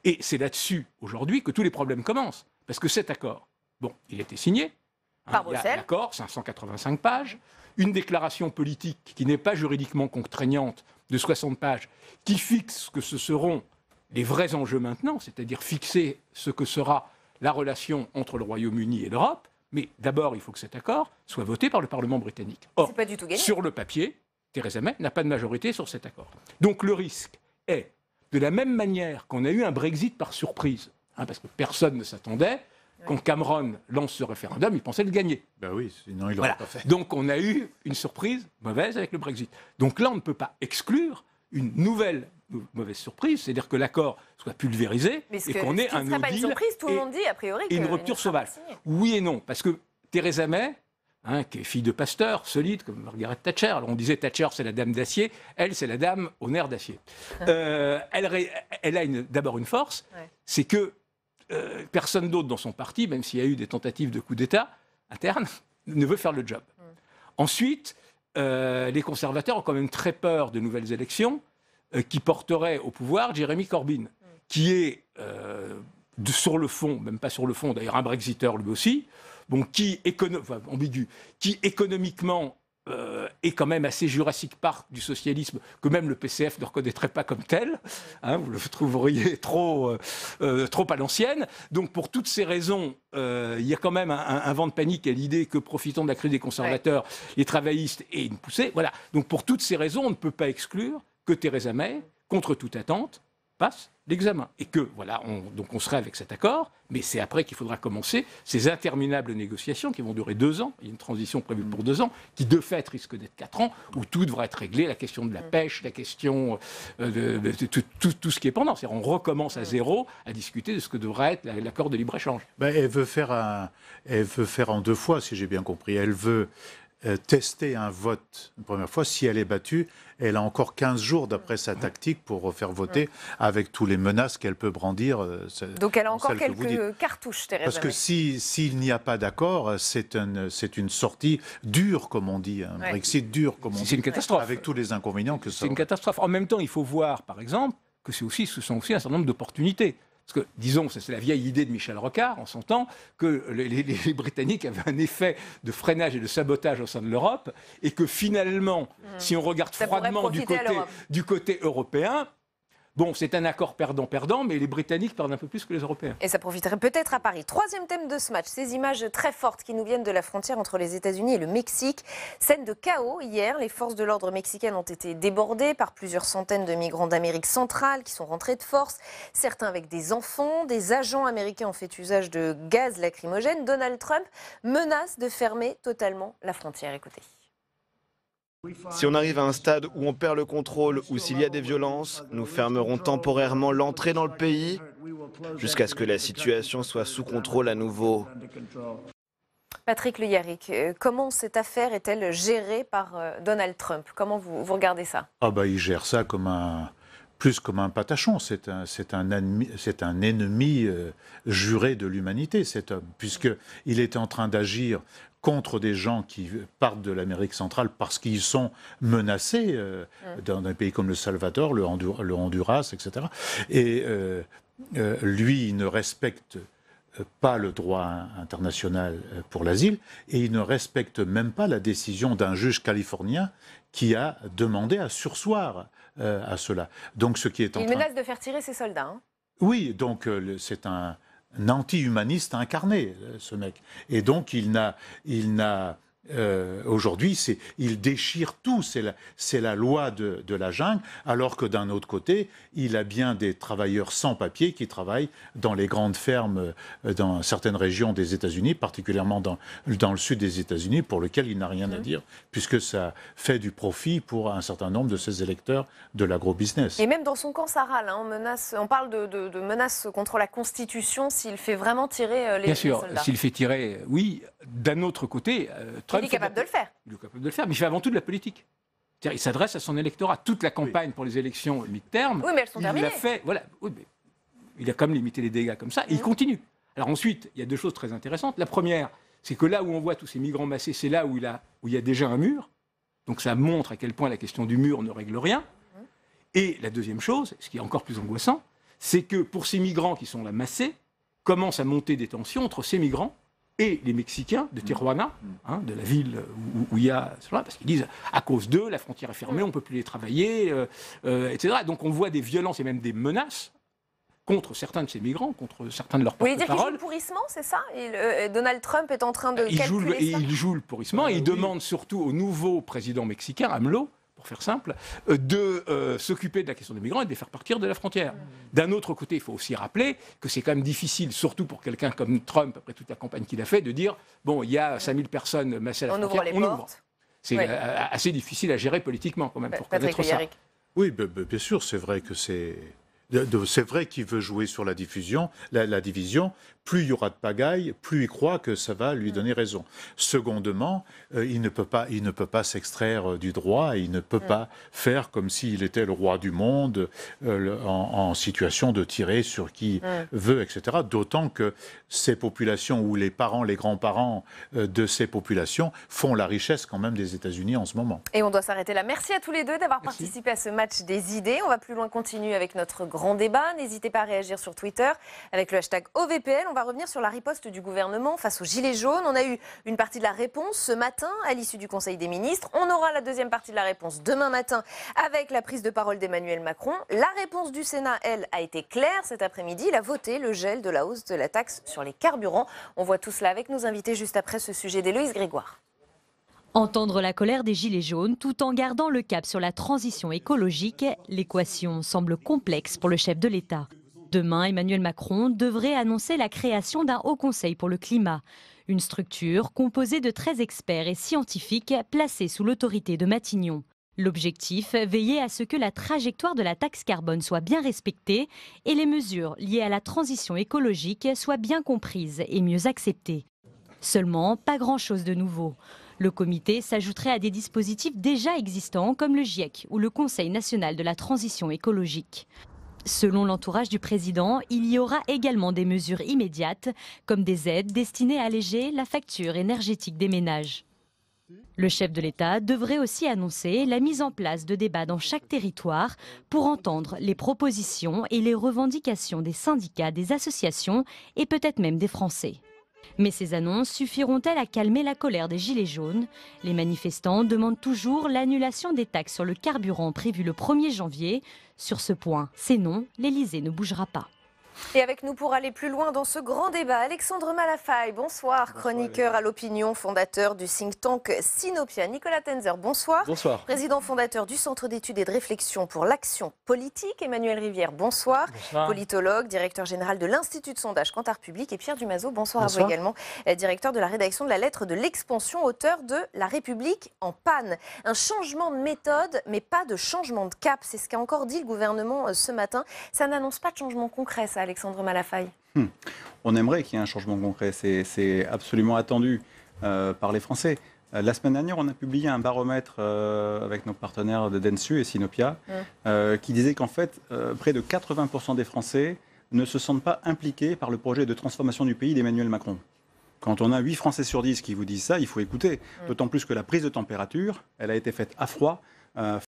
Et c'est là-dessus, aujourd'hui, que tous les problèmes commencent. Parce que cet accord, bon, il a été signé. Par Bruxelles. Il y a l'accord, 585 pages. Une déclaration politique qui n'est pas juridiquement contraignante de 60 pages, qui fixe que ce seront les vrais enjeux maintenant, c'est-à-dire fixer ce que sera la relation entre le Royaume-Uni et l'Europe. Mais d'abord, il faut que cet accord soit voté par le Parlement britannique. Or, c'est pas du tout gagné. Sur le papier, Theresa May n'a pas de majorité sur cet accord. Donc le risque est, de la même manière qu'on a eu un Brexit par surprise, parce que personne ne s'attendait, quand Cameron lance ce référendum, il pensait le gagner. Ben oui, sinon il l'aurait pas fait. Donc on a eu une surprise mauvaise avec le Brexit. Donc là, on ne peut pas exclure une nouvelle mauvaise surprise, c'est-à-dire que l'accord soit pulvérisé et qu'on ait un no pas une deal surprise, tout le monde dit a priori et une rupture sauvage. Oui et non, parce que Theresa May, qui est fille de pasteur, solide, comme Margaret Thatcher. Alors on disait Thatcher, c'est la dame d'acier. Elle, c'est la dame au nerf d'acier. Elle a d'abord une force, c'est que personne d'autre dans son parti, même s'il y a eu des tentatives de coup d'État interne, ne veut faire le job. Ensuite, les conservateurs ont quand même très peur de nouvelles élections qui porteraient au pouvoir Jeremy Corbyn, qui est, sur le fond, même pas sur le fond, d'ailleurs un Brexiteur lui aussi, bon, qui économiquement est quand même assez Jurassic Park du socialisme, que même le PCF ne reconnaîtrait pas comme tel. Vous le trouveriez trop à l'ancienne. Donc pour toutes ces raisons, il y a quand même un vent de panique à l'idée que, profitant de la crise des conservateurs, les travaillistes aient une poussée. Voilà. Donc pour toutes ces raisons, on ne peut pas exclure que Theresa May, contre toute attente, passe l'examen. Et que, voilà, on serait avec cet accord, mais c'est après qu'il faudra commencer ces interminables négociations qui vont durer 2 ans. Il y a une transition prévue pour 2 ans, qui de fait risque d'être 4 ans, où tout devra être réglé, la question de la pêche, la question de tout ce qui est pendant. C'est-à-dire on recommence à zéro à discuter de ce que devra être l'accord de libre-échange. Elle veut faire en 2 fois, si j'ai bien compris. Elle veut tester un vote une première fois. Si elle est battue, elle a encore 15 jours d'après sa tactique pour refaire voter avec tous les menaces qu'elle peut brandir. Donc elle a encore quelques cartouches, Theresa May. Parce que s'il n'y a pas d'accord, c'est une sortie dure, comme on dit, un Brexit dur, comme on dit. C'est une catastrophe. Avec tous les inconvénients que ça. C'est une catastrophe. En même temps, il faut voir, par exemple, que ce sont aussi un certain nombre d'opportunités. Parce que, disons, c'est la vieille idée de Michel Rocard, en son temps, que les Britanniques avaient un effet de freinage et de sabotage au sein de l'Europe, et que finalement, si on regarde froidement du côté européen, bon, c'est un accord perdant-perdant, mais les Britanniques perdent un peu plus que les Européens. Et ça profiterait peut-être à Paris. 3e thème de ce match, ces images très fortes qui nous viennent de la frontière entre les États-Unis et le Mexique. Scène de chaos hier. Les forces de l'ordre mexicaines ont été débordées par plusieurs centaines de migrants d'Amérique centrale qui sont rentrés de force. Certains avec des enfants. Des agents américains ont fait usage de gaz lacrymogène. Donald Trump menace de fermer totalement la frontière. Écoutez. Si on arrive à un stade où on perd le contrôle ou s'il y a des violences, nous fermerons temporairement l'entrée dans le pays jusqu'à ce que la situation soit sous contrôle à nouveau. Patrick Le Yarrick, comment cette affaire est-elle gérée par Donald Trump? Comment vous regardez ça? Il gère ça plus comme un patachon. C'est un ennemi juré de l'humanité, cet homme, puisqu'il était en train d'agir contre des gens qui partent de l'Amérique centrale parce qu'ils sont menacés dans un pays comme le Salvador, le Honduras, etc. Et lui, il ne respecte pas le droit international pour l'asile et il ne respecte même pas la décision d'un juge californien qui a demandé à surseoir à cela. Donc, ce qui est il menace de faire tirer ses soldats. Oui, donc c'est un anti-humaniste incarné, ce mec. Et donc, aujourd'hui, il déchire tout. C'est la loi de la jungle, alors que d'un autre côté, il a bien des travailleurs sans papier qui travaillent dans les grandes fermes dans certaines régions des États-Unis, particulièrement dans le sud des États-Unis, pour lequel il n'a rien à dire, puisque ça fait du profit pour un certain nombre de ses électeurs de l'agro-business. Et même dans son camp, ça râle. On parle de menaces contre la Constitution s'il fait vraiment tirer les soldats. Bien sûr, s'il fait tirer, oui. D'un autre côté, Trump... Il est capable de le faire. Il est capable de le faire, mais il fait avant tout de la politique. C'est-à-dire, il s'adresse à son électorat. Toute la campagne pour les élections mi-terme, oui, mais elles sont terminées. Il l'a fait. Voilà. Oui, mais il a quand même limité les dégâts comme ça, et il continue. Alors ensuite, il y a 2 choses très intéressantes. La première, c'est que là où on voit tous ces migrants massés, c'est là où il y a déjà un mur. Donc ça montre à quel point la question du mur ne règle rien. Et la deuxième chose, ce qui est encore plus angoissant, c'est que pour ces migrants qui sont là massés, commencent à monter des tensions entre ces migrants et les Mexicains de Tijuana, de la ville où il y a cela, parce qu'ils disent à cause d'eux, la frontière est fermée, on ne peut plus les travailler, etc. Donc on voit des violences et même des menaces contre certains de ces migrants, contre certains de leurs Vous voulez dire qu'il joue porte-parole. le pourrissement, c'est ça? Donald Trump est en train de calculer ça? Il joue le pourrissement et il demande surtout au nouveau président mexicain, AMLO, pour faire simple, de s'occuper de la question des migrants et de les faire partir de la frontière. D'un autre côté, il faut aussi rappeler que c'est quand même difficile, surtout pour quelqu'un comme Trump, après toute la campagne qu'il a fait, de dire, bon, il y a 5000 personnes massées à la frontière, on ouvre. C'est assez difficile à gérer politiquement quand même pour connaître ça. Oui, bien sûr, c'est vrai que c'est vrai qu'il veut jouer sur la division. Plus il y aura de pagaille, plus il croit que ça va lui donner raison. Secondement, il ne peut pas s'extraire du droit, et il ne peut pas faire comme s'il était le roi du monde, en situation de tirer sur qui veut, etc. D'autant que ces populations, ou les parents, les grands-parents de ces populations, font la richesse quand même des États-Unis en ce moment. Et on doit s'arrêter là. Merci à tous les deux d'avoir participé à ce match des idées. On va plus loin continuer avec notre grand débat. N'hésitez pas à réagir sur Twitter avec le hashtag OVPL. On va revenir sur la riposte du gouvernement face aux Gilets jaunes. On a eu une partie de la réponse ce matin à l'issue du Conseil des ministres. On aura la deuxième partie de la réponse demain matin avec la prise de parole d'Emmanuel Macron. La réponse du Sénat, elle, a été claire cet après-midi. Il a voté le gel de la hausse de la taxe sur les carburants. On voit tout cela avec nos invités juste après ce sujet d'Héloïse Grégoire. Entendre la colère des Gilets jaunes tout en gardant le cap sur la transition écologique, l'équation semble complexe pour le chef de l'État. Demain, Emmanuel Macron devrait annoncer la création d'un Haut Conseil pour le climat, une structure composée de 13 experts et scientifiques placés sous l'autorité de Matignon. L'objectif, veiller à ce que la trajectoire de la taxe carbone soit bien respectée et les mesures liées à la transition écologique soient bien comprises et mieux acceptées. Seulement, pas grand-chose de nouveau. Le comité s'ajouterait à des dispositifs déjà existants comme le GIEC ou le Conseil national de la transition écologique. Selon l'entourage du président, il y aura également des mesures immédiates, comme des aides destinées à alléger la facture énergétique des ménages. Le chef de l'État devrait aussi annoncer la mise en place de débats dans chaque territoire pour entendre les propositions et les revendications des syndicats, des associations et peut-être même des Français. Mais ces annonces suffiront-elles à calmer la colère des Gilets jaunes? Les manifestants demandent toujours l'annulation des taxes sur le carburant prévues le 1er janvier. Sur ce point, c'est non, l'Élysée ne bougera pas. Et avec nous pour aller plus loin dans ce grand débat, Alexandre Malafaille, bonsoir, chroniqueur à l'opinion, fondateur du think tank Sinopia. Nicolas Tenzer, bonsoir. Bonsoir. Président fondateur du Centre d'études et de réflexion pour l'action politique. Emmanuel Rivière, bonsoir. Bonsoir. Politologue, directeur général de l'Institut de sondage Kantar Public. Et Pierre Dumazeau, bonsoir à vous également, directeur de la rédaction de la lettre de l'expansion, auteur de La République en panne. Un changement de méthode, mais pas de changement de cap. C'est ce qu'a encore dit le gouvernement ce matin. Ça n'annonce pas de changement concret, ça, Alexandre Malafaille. On aimerait qu'il y ait un changement concret. C'est absolument attendu par les Français. La semaine dernière, on a publié un baromètre avec nos partenaires de Dentsu et Sinopia qui disait qu'en fait, près de 80% des Français ne se sentent pas impliqués par le projet de transformation du pays d'Emmanuel Macron. Quand on a 8 Français sur 10 qui vous disent ça, il faut écouter. D'autant plus que la prise de température, elle a été faite à froid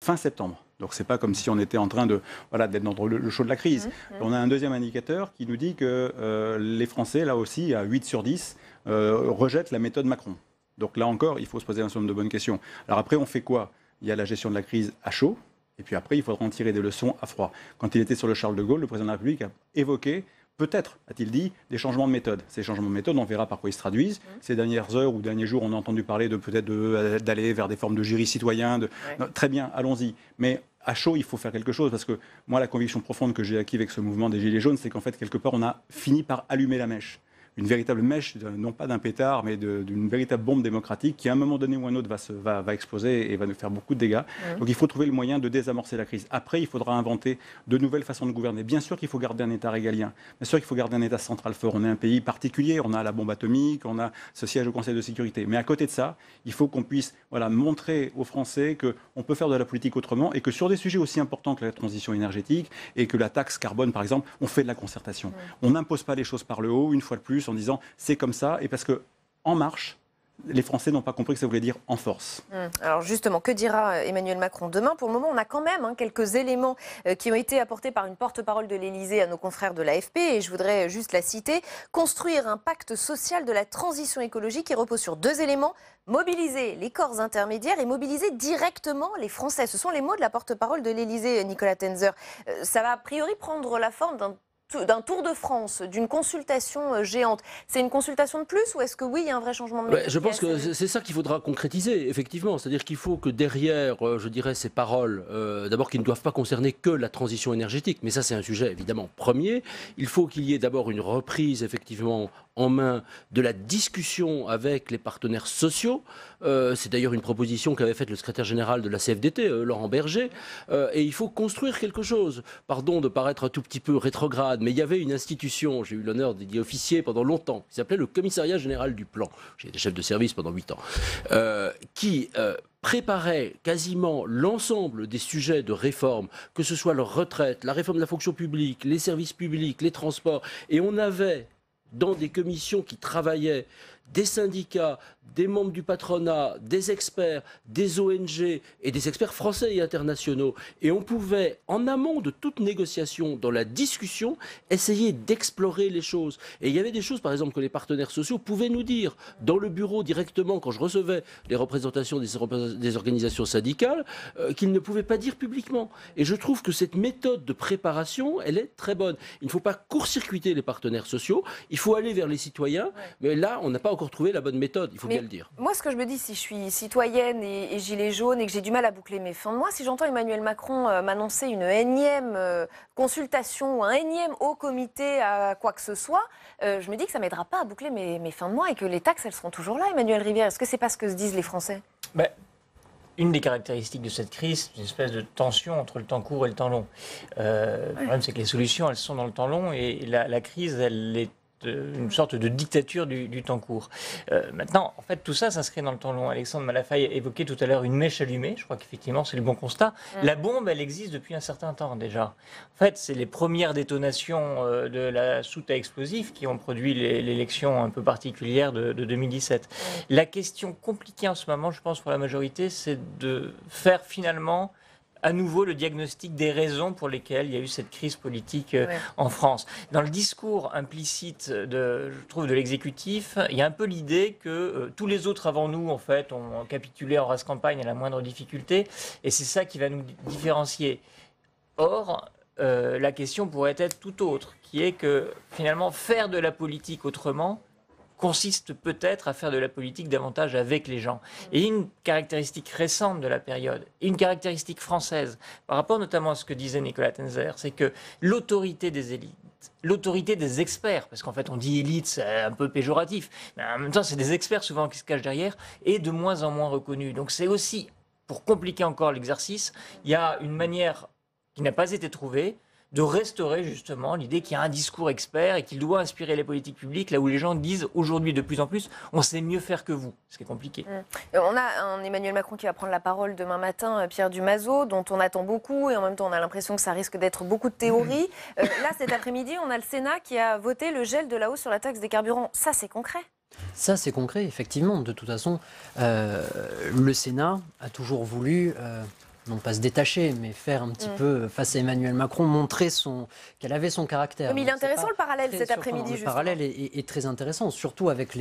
fin septembre. Donc c'est pas comme si on était en train de d'être dans le chaud de la crise. On a un deuxième indicateur qui nous dit que les Français, là aussi, à 8 sur 10, rejettent la méthode Macron. Donc là encore, il faut se poser un certain nombre de bonnes questions. Alors après, on fait quoi? Il y a la gestion de la crise à chaud, et puis après, il faudra en tirer des leçons à froid. Quand il était sur le Charles de Gaulle, le président de la République a évoqué peut-être, a-t-il dit, des changements de méthode. Ces changements de méthode, on verra par quoi ils se traduisent. Ces dernières heures ou derniers jours, on a entendu parler de peut-être d'aller vers des formes de jury citoyen. Non, très bien, allons-y. Mais à chaud, il faut faire quelque chose, parce que moi, la conviction profonde que j'ai acquise avec ce mouvement des Gilets jaunes, c'est qu'en fait, quelque part, on a fini par allumer la mèche. Une véritable mèche, non pas d'un pétard, mais d'une véritable bombe démocratique qui, à un moment donné ou un autre, va exploser et va nous faire beaucoup de dégâts. Donc il faut trouver le moyen de désamorcer la crise. Après, il faudra inventer de nouvelles façons de gouverner. Bien sûr qu'il faut garder un État régalien. Bien sûr qu'il faut garder un État central fort. On est un pays particulier, on a la bombe atomique, on a ce siège au Conseil de sécurité. Mais à côté de ça, il faut qu'on puisse montrer aux Français qu'on peut faire de la politique autrement et que sur des sujets aussi importants que la transition énergétique et que la taxe carbone, par exemple, on fait de la concertation. On n'impose pas les choses par le haut, une fois de plus, en disant c'est comme ça, et parce que En Marche, les Français n'ont pas compris que ça voulait dire en force. Alors justement, que dira Emmanuel Macron demain? Pour le moment, on a quand même quelques éléments qui ont été apportés par une porte-parole de l'Élysée à nos confrères de l'AFP, et je voudrais juste la citer. Construire un pacte social de la transition écologique qui repose sur 2 éléments: mobiliser les corps intermédiaires et mobiliser directement les Français. Ce sont les mots de la porte-parole de l'Élysée, Nicolas Tenzer. Ça va a priori prendre la forme d'un d'un Tour de France, d'une consultation géante, c'est une consultation de plus ou est-ce que oui, il y a un vrai changement de méthode? Je pense que c'est ça qu'il faudra concrétiser, effectivement. C'est-à-dire qu'il faut que derrière, je dirais, ces paroles, d'abord qui ne doivent pas concerner que la transition énergétique, mais ça c'est un sujet évidemment premier, il faut qu'il y ait d'abord une reprise effectivement en main de la discussion avec les partenaires sociaux. C'est d'ailleurs une proposition qu'avait faite le secrétaire général de la CFDT, Laurent Berger, et il faut construire quelque chose. Pardon de paraître un tout petit peu rétrograde, mais il y avait une institution, j'ai eu l'honneur d'y officier pendant longtemps, qui s'appelais le Commissariat général du plan. J'ai été chef de service pendant 8 ans, qui préparait quasiment l'ensemble des sujets de réforme, que ce soit leur retraite, la réforme de la fonction publique, les services publics, les transports, et on avait dans des commissions qui travaillaient des syndicats, des membres du patronat, des experts, des ONG et des experts français et internationaux. Et on pouvait, en amont de toute négociation, dans la discussion, essayer d'explorer les choses. Et il y avait des choses, par exemple, que les partenaires sociaux pouvaient nous dire dans le bureau directement, quand je recevais les représentations des organisations syndicales, qu'ils ne pouvaient pas dire publiquement. Et je trouve que cette méthode de préparation, elle est très bonne. Il ne faut pas court-circuiter les partenaires sociaux, il faut aller vers les citoyens, mais là, on n'a pas encore trouvé la bonne méthode, il faut bien le dire. Moi, ce que je me dis, si je suis citoyenne et gilet jaune et que j'ai du mal à boucler mes fins de mois, si j'entends Emmanuel Macron m'annoncer une énième consultation ou un énième haut comité à quoi que ce soit, je me dis que ça ne m'aidera pas à boucler mes fins de mois et que les taxes, elles seront toujours là, Emmanuel Rivière. Est-ce que c'est pas ce que se disent les Français? Une des caractéristiques de cette crise, c'est une espèce de tension entre le temps court et le temps long. Le problème, c'est que les solutions, elles sont dans le temps long et la crise, elle est une sorte de dictature du temps court. Maintenant, en fait, tout ça s'inscrit dans le temps long. Alexandre Malafaille évoquait tout à l'heure une mèche allumée. Je crois qu'effectivement, c'est le bon constat. La bombe, elle existe depuis un certain temps déjà. En fait, c'est les premières détonations de la soute à explosifs qui ont produit l'élection un peu particulière de 2017. La question compliquée en ce moment, je pense, pour la majorité, c'est de faire finalement à nouveau le diagnostic des raisons pour lesquelles il y a eu cette crise politique en France. Dans le discours implicite, je trouve, de l'exécutif, il y a un peu l'idée que tous les autres avant nous, en fait, ont capitulé en race campagne à la moindre difficulté, et c'est ça qui va nous différencier. Or, la question pourrait être tout autre, qui est que, finalement, faire de la politique autrement consiste peut-être à faire de la politique davantage avec les gens. Et une caractéristique récente de la période, et une caractéristique française, par rapport notamment à ce que disait Nicolas Tenzer, c'est que l'autorité des élites, l'autorité des experts, parce qu'en fait on dit élite, c'est un peu péjoratif, mais en même temps c'est des experts souvent qui se cachent derrière, est de moins en moins reconnue. Donc c'est aussi, pour compliquer encore l'exercice, il y a une manière qui n'a pas été trouvée de restaurer justement l'idée qu'il y a un discours expert et qu'il doit inspirer les politiques publiques, là où les gens disent aujourd'hui de plus en plus on sait mieux faire que vous, ce qui est compliqué. On a un Emmanuel Macron qui va prendre la parole demain matin, Pierre Dumazeau, dont on attend beaucoup et en même temps on a l'impression que ça risque d'être beaucoup de théories. Là, cet après-midi, on a le Sénat qui a voté le gel de la hausse sur la taxe des carburants. Ça, c'est concret. Ça, c'est concret, effectivement. De toute façon, le Sénat a toujours voulu... non pas se détacher, mais faire un petit peu face à Emmanuel Macron, montrer qu'elle avait son caractère. Mais il est intéressant le parallèle cet après-midi. Le parallèle est très intéressant, surtout avec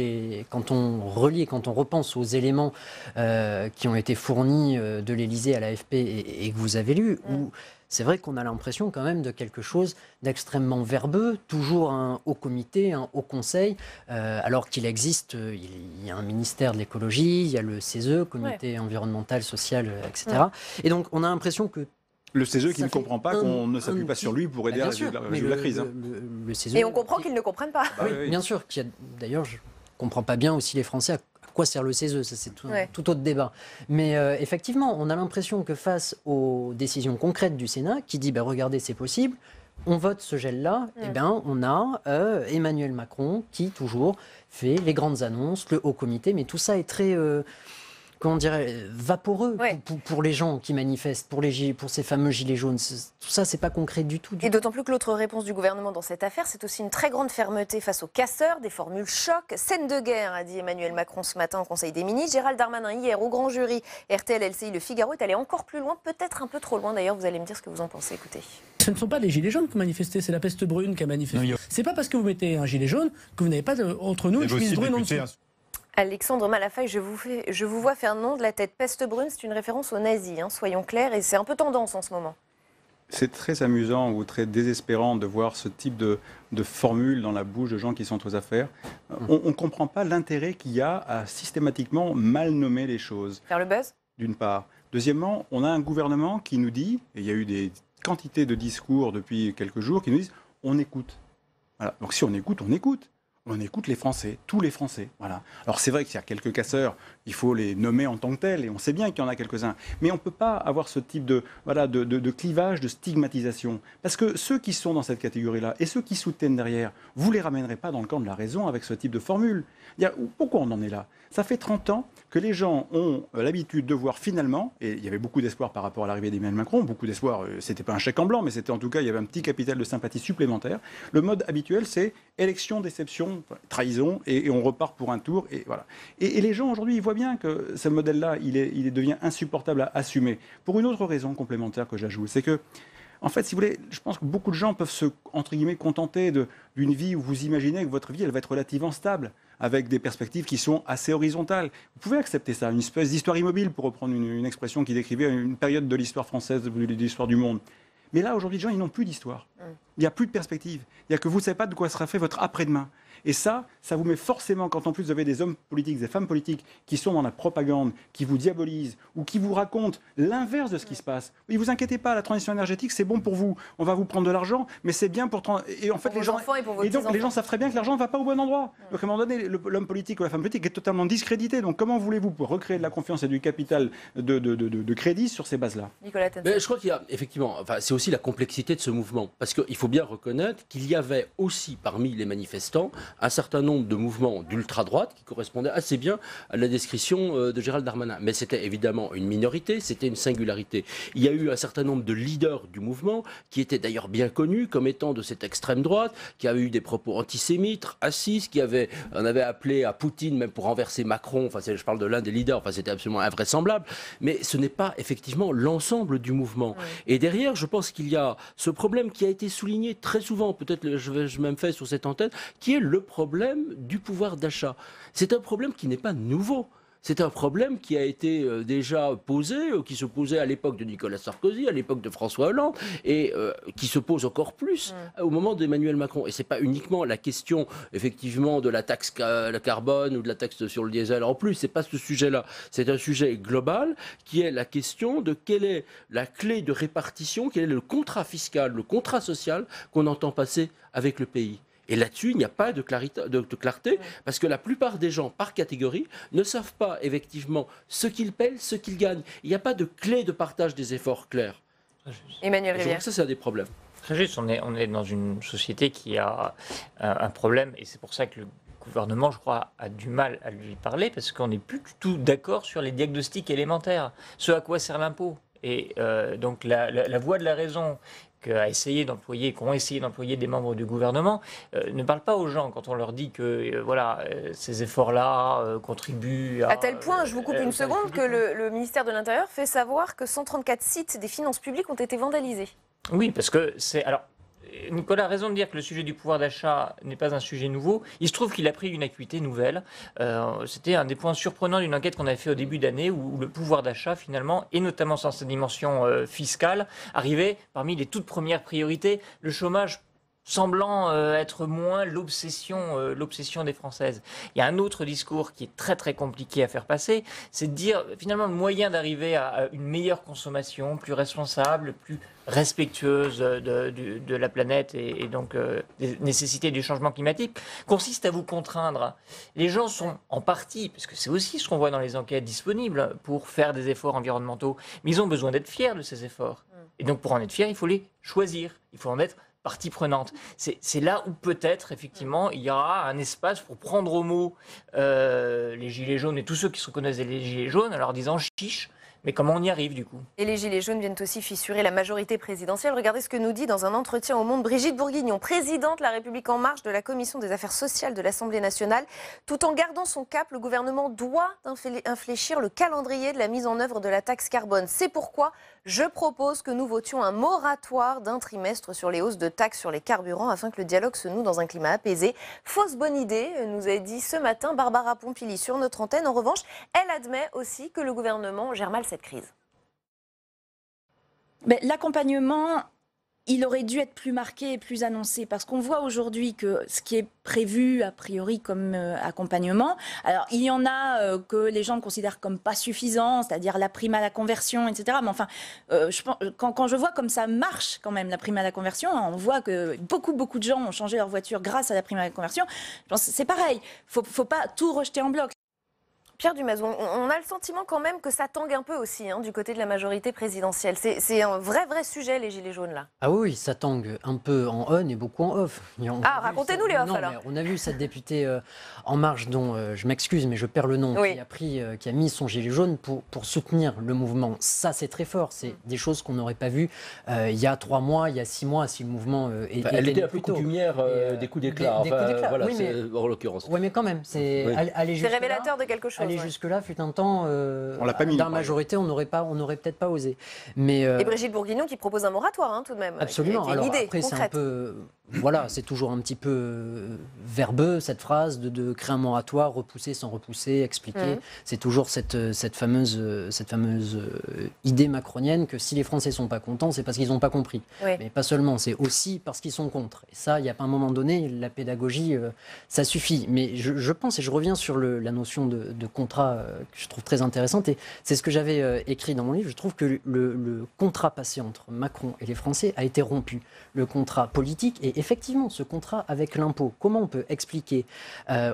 quand on relie, quand on repense aux éléments qui ont été fournis de l'Élysée à l'AFP et que vous avez lus, où c'est vrai qu'on a l'impression quand même de quelque chose d'extrêmement verbeux, toujours un haut comité, un haut conseil, alors qu'il existe, il y a un ministère de l'écologie, il y a le CESE, comité environnemental, social, etc. Et donc on a l'impression que le CESE qui ne comprend pas qu'on ne s'appuie pas sur lui pour aider à résoudre la crise. Le CESE, et on comprend qu'ils ne comprennent pas. Oui, bien sûr. D'ailleurs, je ne comprends pas bien aussi les Français à quoi sert le CESE, ça c'est tout autre débat. Mais effectivement, on a l'impression que face aux décisions concrètes du Sénat, qui dit regardez, c'est possible, on vote ce gel-là, et bien on a Emmanuel Macron qui toujours fait les grandes annonces, le haut comité, mais tout ça est très... comment dirais, vaporeux pour les gens qui manifestent, pour ces fameux gilets jaunes. Tout ça, c'est pas concret du tout. Et d'autant plus que l'autre réponse du gouvernement dans cette affaire, c'est aussi une très grande fermeté face aux casseurs, des formules choc. Scène de guerre, a dit Emmanuel Macron ce matin au Conseil des ministres. Gérald Darmanin, hier, au grand jury, RTL, LCI, Le Figaro, est allé encore plus loin, peut-être un peu trop loin d'ailleurs. Vous allez me dire ce que vous en pensez, écoutez. Ce ne sont pas les gilets jaunes qui ont manifesté, c'est la peste brune qui a manifesté. C'est pas parce que vous mettez un gilet jaune que vous n'avez pas entre nous une chemise brune en dessous. Alexandre Malafaille, je vous vois faire non de la tête. Peste brune, c'est une référence aux nazis, soyons clairs, et c'est un peu tendance en ce moment. C'est très amusant ou très désespérant de voir ce type de formule dans la bouche de gens qui sont aux affaires. On ne comprend pas l'intérêt qu'il y a à systématiquement mal nommer les choses. Faire le buzz ? D'une part. Deuxièmement, on a un gouvernement qui nous dit, et il y a eu des quantités de discours depuis quelques jours, qui nous disent on écoute. Voilà. Donc si on écoute, on écoute. On écoute les Français, tous les Français. Voilà. Alors c'est vrai qu'il y a quelques casseurs, il faut les nommer en tant que tels, et on sait bien qu'il y en a quelques-uns. Mais on ne peut pas avoir ce type de clivage, de stigmatisation. Parce que ceux qui sont dans cette catégorie-là, et ceux qui soutiennent derrière, vous ne les ramènerez pas dans le camp de la raison avec ce type de formule. Pourquoi on en est là ? Ça fait 30 ans que les gens ont l'habitude de voir finalement, et il y avait beaucoup d'espoir par rapport à l'arrivée d'Emmanuel Macron, beaucoup d'espoir, c'était pas un chèque en blanc, mais c'était en tout cas, il y avait un petit capital de sympathie supplémentaire. Le mode habituel, c'est élection, déception, trahison, et on repart pour un tour, et voilà. Et les gens aujourd'hui, ils voient bien que ce modèle-là, il devient insupportable à assumer. Pour une autre raison complémentaire que j'ajoute, c'est que, en fait, si vous voulez, je pense que beaucoup de gens peuvent se, entre guillemets, contenter d'une vie où vous imaginez que votre vie, elle va être relativement stable, avec des perspectives qui sont assez horizontales. Vous pouvez accepter ça, une espèce d'histoire immobile, pour reprendre une expression qui décrivait une période de l'histoire française, de l'histoire du monde. Mais là, aujourd'hui, les gens, ils n'ont plus d'histoire. Il n'y a plus de perspective. Il n'y a que vous ne savez pas de quoi sera fait votre après-demain. Et ça vous met forcément, quand en plus vous avez des hommes politiques, des femmes politiques qui sont dans la propagande, qui vous diabolisent ou qui vous racontent l'inverse de ce qui se passe. Ne vous inquiétez pas, la transition énergétique, c'est bon pour vous. On va vous prendre de l'argent, mais c'est bien pour... Et en fait, les gens savent très bien que l'argent ne va pas au bon endroit. Donc à un moment donné, l'homme politique ou la femme politique est totalement discrédité. Donc comment voulez-vous recréer de la confiance et du capital de crédit sur ces bases-là ? Nicolas Tenzer. Mais je crois qu'il y a effectivement, c'est aussi la complexité de ce mouvement. Parce qu'il faut bien reconnaître qu'il y avait aussi parmi les manifestants un certain nombre de mouvements d'ultra-droite qui correspondaient assez bien à la description de Gérald Darmanin. Mais c'était évidemment une minorité, c'était une singularité. Il y a eu un certain nombre de leaders du mouvement qui étaient d'ailleurs bien connus comme étant de cette extrême droite, qui avaient eu des propos antisémites, racistes, on avait appelé à Poutine même pour renverser Macron, je parle de l'un des leaders, c'était absolument invraisemblable. Mais ce n'est pas effectivement l'ensemble du mouvement. Et derrière, je pense qu'il y a ce problème qui a été souligné très souvent, peut-être je même fait sur cette antenne, qui est le problème du pouvoir d'achat. C'est un problème qui n'est pas nouveau. C'est un problème qui a été déjà posé, qui se posait à l'époque de Nicolas Sarkozy, à l'époque de François Hollande, et qui se pose encore plus au moment d'Emmanuel Macron. Et ce n'est pas uniquement la question, effectivement, de la taxe carbone ou de la taxe sur le diesel en plus. Ce n'est pas ce sujet-là. C'est un sujet global qui est la question de quelle est la clé de répartition, quel est le contrat fiscal, le contrat social qu'on entend passer avec le pays. Et là-dessus, il n'y a pas de clarté, parce que la plupart des gens, par catégorie, ne savent pas effectivement ce qu'ils paient, ce qu'ils gagnent. Il n'y a pas de clé de partage des efforts clairs. Emmanuel Rivière. Je crois que ça, c'est un des problèmes. Très juste, on est dans une société qui a un problème, et c'est pour ça que le gouvernement, je crois, a du mal à lui parler, parce qu'on n'est plus du tout d'accord sur les diagnostics élémentaires, ce à quoi sert l'impôt. Et donc la voie de la raison qu'ont essayé d'employer des membres du gouvernement ne parle pas aux gens quand on leur dit que ces efforts-là contribuent à... À tel point, je vous coupe une seconde, que le ministère de l'Intérieur fait savoir que 134 sites des finances publiques ont été vandalisés. Oui, parce que c'est... Alors, Nicolas a raison de dire que le sujet du pouvoir d'achat n'est pas un sujet nouveau. Il se trouve qu'il a pris une acuité nouvelle. C'était un des points surprenants d'une enquête qu'on avait fait au début d'année où le pouvoir d'achat, finalement, et notamment sans sa dimension fiscale, arrivait parmi les toutes premières priorités. Le chômage semblant être moins l'obsession des Françaises. Il y a un autre discours qui est très très compliqué à faire passer, c'est de dire finalement le moyen d'arriver à une meilleure consommation, plus responsable, plus respectueuse de la planète et donc des nécessités du changement climatique, consiste à vous contraindre. Les gens sont en partie, parce que c'est aussi ce qu'on voit dans les enquêtes disponibles, pour faire des efforts environnementaux, mais ils ont besoin d'être fiers de ces efforts. Et donc pour en être fiers, il faut les choisir, il faut en être partie prenante. C'est là où peut-être, effectivement, il y aura un espace pour prendre au mot les Gilets jaunes et tous ceux qui se reconnaissent les Gilets jaunes en leur disant chiche. Mais comment on y arrive du coup ? Et les Gilets jaunes viennent aussi fissurer la majorité présidentielle. Regardez ce que nous dit dans un entretien au Monde Brigitte Bourguignon, présidente La République En Marche de la Commission des Affaires sociales de l'Assemblée nationale. Tout en gardant son cap, le gouvernement doit infléchir le calendrier de la mise en œuvre de la taxe carbone. C'est pourquoi je propose que nous votions un moratoire d'un trimestre sur les hausses de taxes sur les carburants afin que le dialogue se noue dans un climat apaisé. Fausse bonne idée, nous a dit ce matin Barbara Pompili sur notre antenne. En revanche, elle admet aussi que le gouvernement gère mal cette crise. Mais l'accompagnement il aurait dû être plus marqué et plus annoncé, parce qu'on voit aujourd'hui que ce qui est prévu a priori comme accompagnement, alors il y en a que les gens considèrent comme pas suffisant, c'est-à-dire la prime à la conversion, etc. Mais enfin, quand je vois comme ça marche quand même la prime à la conversion, on voit que beaucoup de gens ont changé leur voiture grâce à la prime à la conversion. Je pense que c'est pareil, faut pas tout rejeter en bloc. Pierre Dumazy, on a le sentiment quand même que ça tangue un peu aussi du côté de la majorité présidentielle. C'est un vrai sujet, les Gilets jaunes, là. Ah oui, ça tangue un peu en on et beaucoup en off. Racontez-nous les off, alors. On a vu cette députée En Marche, dont je m'excuse, mais je perds le nom, qui a mis son gilet jaune pour soutenir le mouvement. Ça, c'est très fort. C'est des choses qu'on n'aurait pas vues il y a 3 mois, il y a 6 mois, si le mouvement elle était un peu coutumière des coups d'éclat. Voilà, oui, en l'occurrence. Oui, mais quand même, c'est révélateur de quelque chose. Aller jusque-là, fut un temps, dans la majorité, on n'aurait peut-être pas osé. Mais, et Brigitte Bourguignon qui propose un moratoire, tout de même. Absolument. Alors, après, concrète. c'est un peu... Voilà, c'est toujours un petit peu verbeux, cette phrase de créer un moratoire, repousser sans repousser, expliquer. C'est toujours cette fameuse idée macronienne que si les Français ne sont pas contents, c'est parce qu'ils n'ont pas compris. Mais pas seulement, c'est aussi parce qu'ils sont contre. Et ça, il n'y a pas un moment donné, la pédagogie, ça suffit. Mais je pense, et je reviens sur la notion de contrat que je trouve très intéressante, et c'est ce que j'avais écrit dans mon livre, je trouve que le contrat passé entre Macron et les Français a été rompu. Le contrat politique et effectivement, ce contrat avec l'impôt, comment on peut expliquer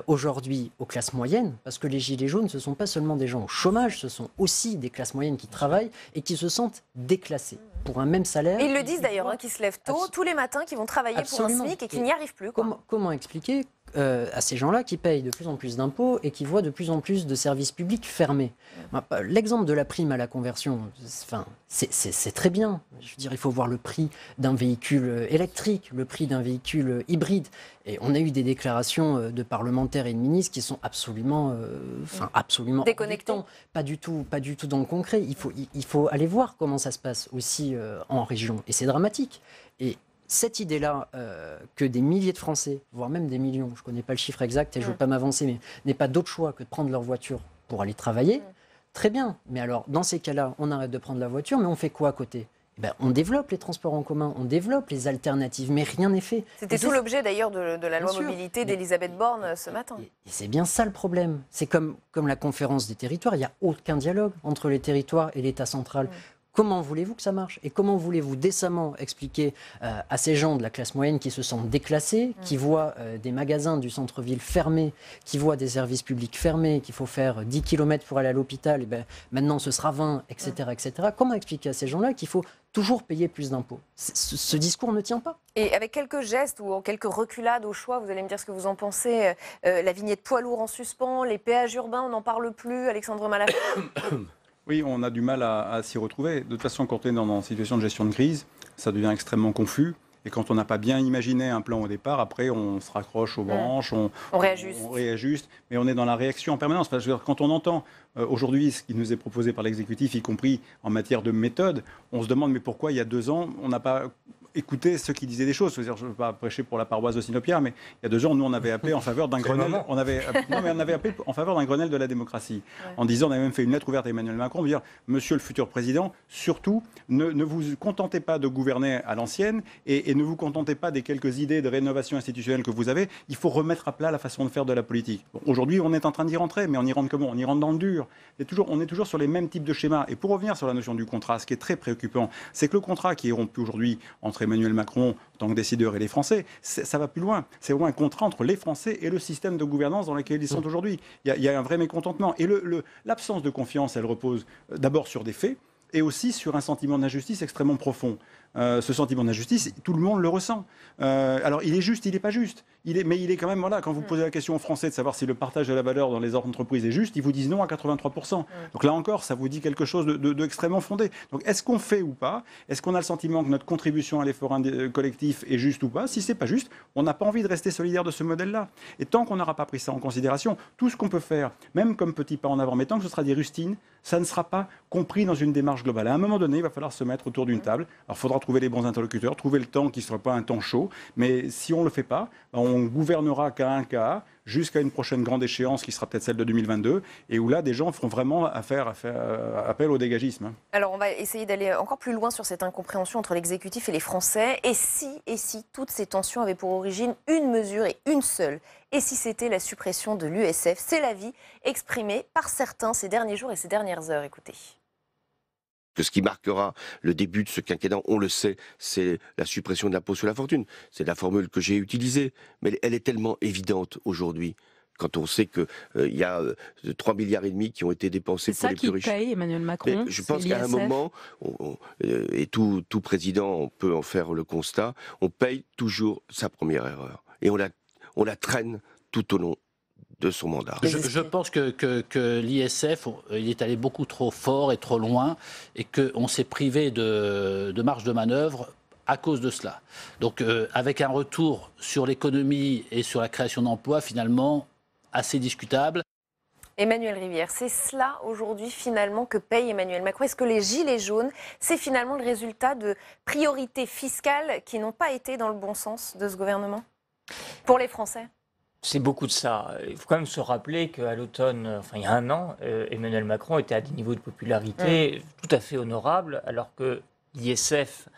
aujourd'hui aux classes moyennes, parce que les Gilets jaunes, ce ne sont pas seulement des gens au chômage, ce sont aussi des classes moyennes qui travaillent et qui se sentent déclassés pour un même salaire. Et ils le disent d'ailleurs, qui se lèvent tôt, tous les matins, qui vont travailler pour un SMIC et qui n'y arrivent plus. Comment expliquer à ces gens-là qui payent de plus en plus d'impôts et qui voient de plus en plus de services publics fermés? L'exemple de la prime à la conversion, c'est très bien. Je veux dire, il faut voir le prix d'un véhicule électrique, le prix d'un véhicule hybride. Et on a eu des déclarations de parlementaires et de ministres qui sont absolument déconnectés. Pas du tout dans le concret. Il faut aller voir comment ça se passe aussi en région. Et c'est dramatique. Et cette idée-là, que des milliers de Français, voire même des millions, je ne connais pas le chiffre exact et je ne veux pas m'avancer, mais n'aient pas d'autre choix que de prendre leur voiture pour aller travailler, très bien. Mais alors, dans ces cas-là, on arrête de prendre la voiture, mais on fait quoi à côté ? On développe les transports en commun, on développe les alternatives, mais rien n'est fait. C'était tout l'objet d'ailleurs de la loi mobilité d'Elisabeth Borne ce matin. Et c'est bien ça le problème. C'est comme la conférence des territoires, il n'y a aucun dialogue entre les territoires et l'État central. Comment voulez-vous que ça marche? Et comment voulez-vous décemment expliquer à ces gens de la classe moyenne qui se sentent déclassés, qui voient des magasins du centre-ville fermés, qui voient des services publics fermés, qu'il faut faire 10 km pour aller à l'hôpital, et maintenant ce sera 20, etc., etc. Comment expliquer à ces gens-là qu'il faut toujours payer plus d'impôts? Ce discours ne tient pas. Et avec quelques gestes ou quelques reculades au choix, vous allez me dire ce que vous en pensez, la vignette poids lourd en suspens, les péages urbains, on n'en parle plus, Alexandre Malafaie. Oui, on a du mal à s'y retrouver. De toute façon, quand on est dans une situation de gestion de crise, ça devient extrêmement confus. Et quand on n'a pas bien imaginé un plan au départ, après, on se raccroche aux branches, on réajuste. Mais on est dans la réaction en permanence. Enfin, je veux dire, quand on entend aujourd'hui ce qui nous est proposé par l'exécutif, y compris en matière de méthode, on se demande mais pourquoi il y a 2 ans, on n'a pas écouter ceux qui disaient des choses. Je ne veux pas prêcher pour la paroisse de Sinopia, mais il y a 2 ans, nous, on avait appelé en faveur d'un Grenelle. On avait appelé en faveur d'un Grenelle de la démocratie. En disant, on avait même fait une lettre ouverte à Emmanuel Macron pour dire, Monsieur le futur président, surtout, ne vous contentez pas de gouverner à l'ancienne et ne vous contentez pas des quelques idées de rénovation institutionnelle que vous avez. Il faut remettre à plat la façon de faire de la politique. Bon, aujourd'hui, on est en train d'y rentrer, mais on y rentre comment? On y rentre dans le dur. On est toujours sur les mêmes types de schémas. Et pour revenir sur la notion du contrat, ce qui est très préoccupant, c'est que le contrat qui est rompu aujourd'hui entre Emmanuel Macron en tant que décideur et les Français, ça va plus loin. C'est vraiment un contrat entre les Français et le système de gouvernance dans lequel ils sont aujourd'hui. Il y a un vrai mécontentement. Et l'absence de confiance, elle repose d'abord sur des faits et aussi sur un sentiment d'injustice extrêmement profond. Ce sentiment d'injustice, tout le monde le ressent. Alors, il est juste, il n'est pas juste. Mais il est quand même, voilà, quand vous posez la question aux Français de savoir si le partage de la valeur dans les entreprises est juste, ils vous disent non à 83%. Donc là encore, ça vous dit quelque chose d'extrêmement fondé. Donc est-ce qu'on fait ou pas? Est-ce qu'on a le sentiment que notre contribution à l'effort collectif est juste ou pas? Si c'est pas juste, on n'a pas envie de rester solidaire de ce modèle-là. Et tant qu'on n'aura pas pris ça en considération, tout ce qu'on peut faire, même comme petit pas en avant, mais tant que ce sera des rustines, ça ne sera pas compris dans une démarche globale. À un moment donné, il va falloir se mettre autour d'une table. Alors il faudra trouver les bons interlocuteurs, trouver le temps qui ne soit pas un temps chaud. Mais si on ne le fait pas, on gouvernera qu'à un cas, jusqu'à une prochaine grande échéance qui sera peut-être celle de 2022, et où là, des gens feront vraiment appel au dégagisme. Alors, on va essayer d'aller encore plus loin sur cette incompréhension entre l'exécutif et les Français. Et si toutes ces tensions avaient pour origine une mesure et une seule? Et si c'était la suppression de l'USF? C'est l'avis exprimé par certains ces derniers jours et ces dernières heures. Écoutez. Que ce qui marquera le début de ce quinquennat, on le sait, c'est la suppression de l'impôt sur la fortune. C'est la formule que j'ai utilisée, mais elle est tellement évidente aujourd'hui. Quand on sait qu'il y a 3,5 milliards qui ont été dépensés pour les plus riches. C'est ça qui paye Emmanuel Macron. Mais je pense qu'à un moment, et tout président peut en faire le constat, on paye toujours sa première erreur. Et on la traîne tout au long de son mandat. Je pense que l'ISF, il est allé beaucoup trop fort et trop loin, et qu'on s'est privé de marge de manœuvre à cause de cela. Donc avec un retour sur l'économie et sur la création d'emplois finalement assez discutable. Emmanuel Rivière, c'est cela aujourd'hui finalement que paye Emmanuel Macron. Est-ce que les gilets jaunes, c'est finalement le résultat de priorités fiscales qui n'ont pas été dans le bon sens de ce gouvernement pour les Français? C'est beaucoup de ça. Il faut quand même se rappeler qu'à l'automne, il y a un an, Emmanuel Macron était à des niveaux de popularité tout à fait honorables, alors que l'ISF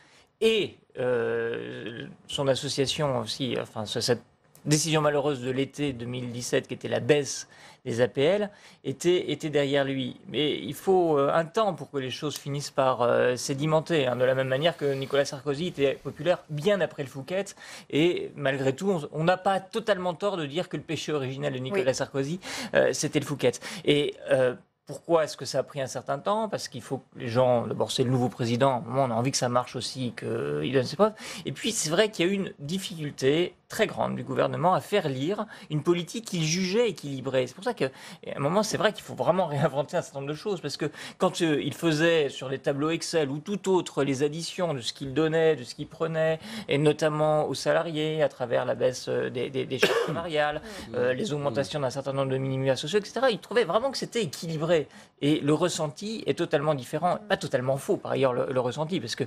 et son association aussi, cette décision malheureuse de l'été 2017 qui était la baisse des APL était derrière lui. Mais il faut un temps pour que les choses finissent par sédimenter, de la même manière que Nicolas Sarkozy était populaire bien après le Fouquet. Et malgré tout, on n'a pas totalement tort de dire que le péché originel de Nicolas Sarkozy, c'était le Fouquet. Et pourquoi est-ce que ça a pris un certain temps? Parce qu'il faut que les gens... D'abord, c'est le nouveau président. À un moment, on a envie que ça marche aussi, qu'il donne ses preuves. Et puis, c'est vrai qu'il y a eu une difficulté très grande du gouvernement à faire lire une politique qu'il jugeait équilibrée. C'est pour ça qu'à un moment, c'est vrai qu'il faut vraiment réinventer un certain nombre de choses. Parce que quand il faisait sur les tableaux Excel ou tout autre les additions de ce qu'il donnait, de ce qu'il prenait, et notamment aux salariés à travers la baisse des charges salariales, les augmentations d'un certain nombre de minima sociaux, etc., il trouvait vraiment que c'était équilibré. Et le ressenti est totalement différent, pas totalement faux par ailleurs le ressenti, parce que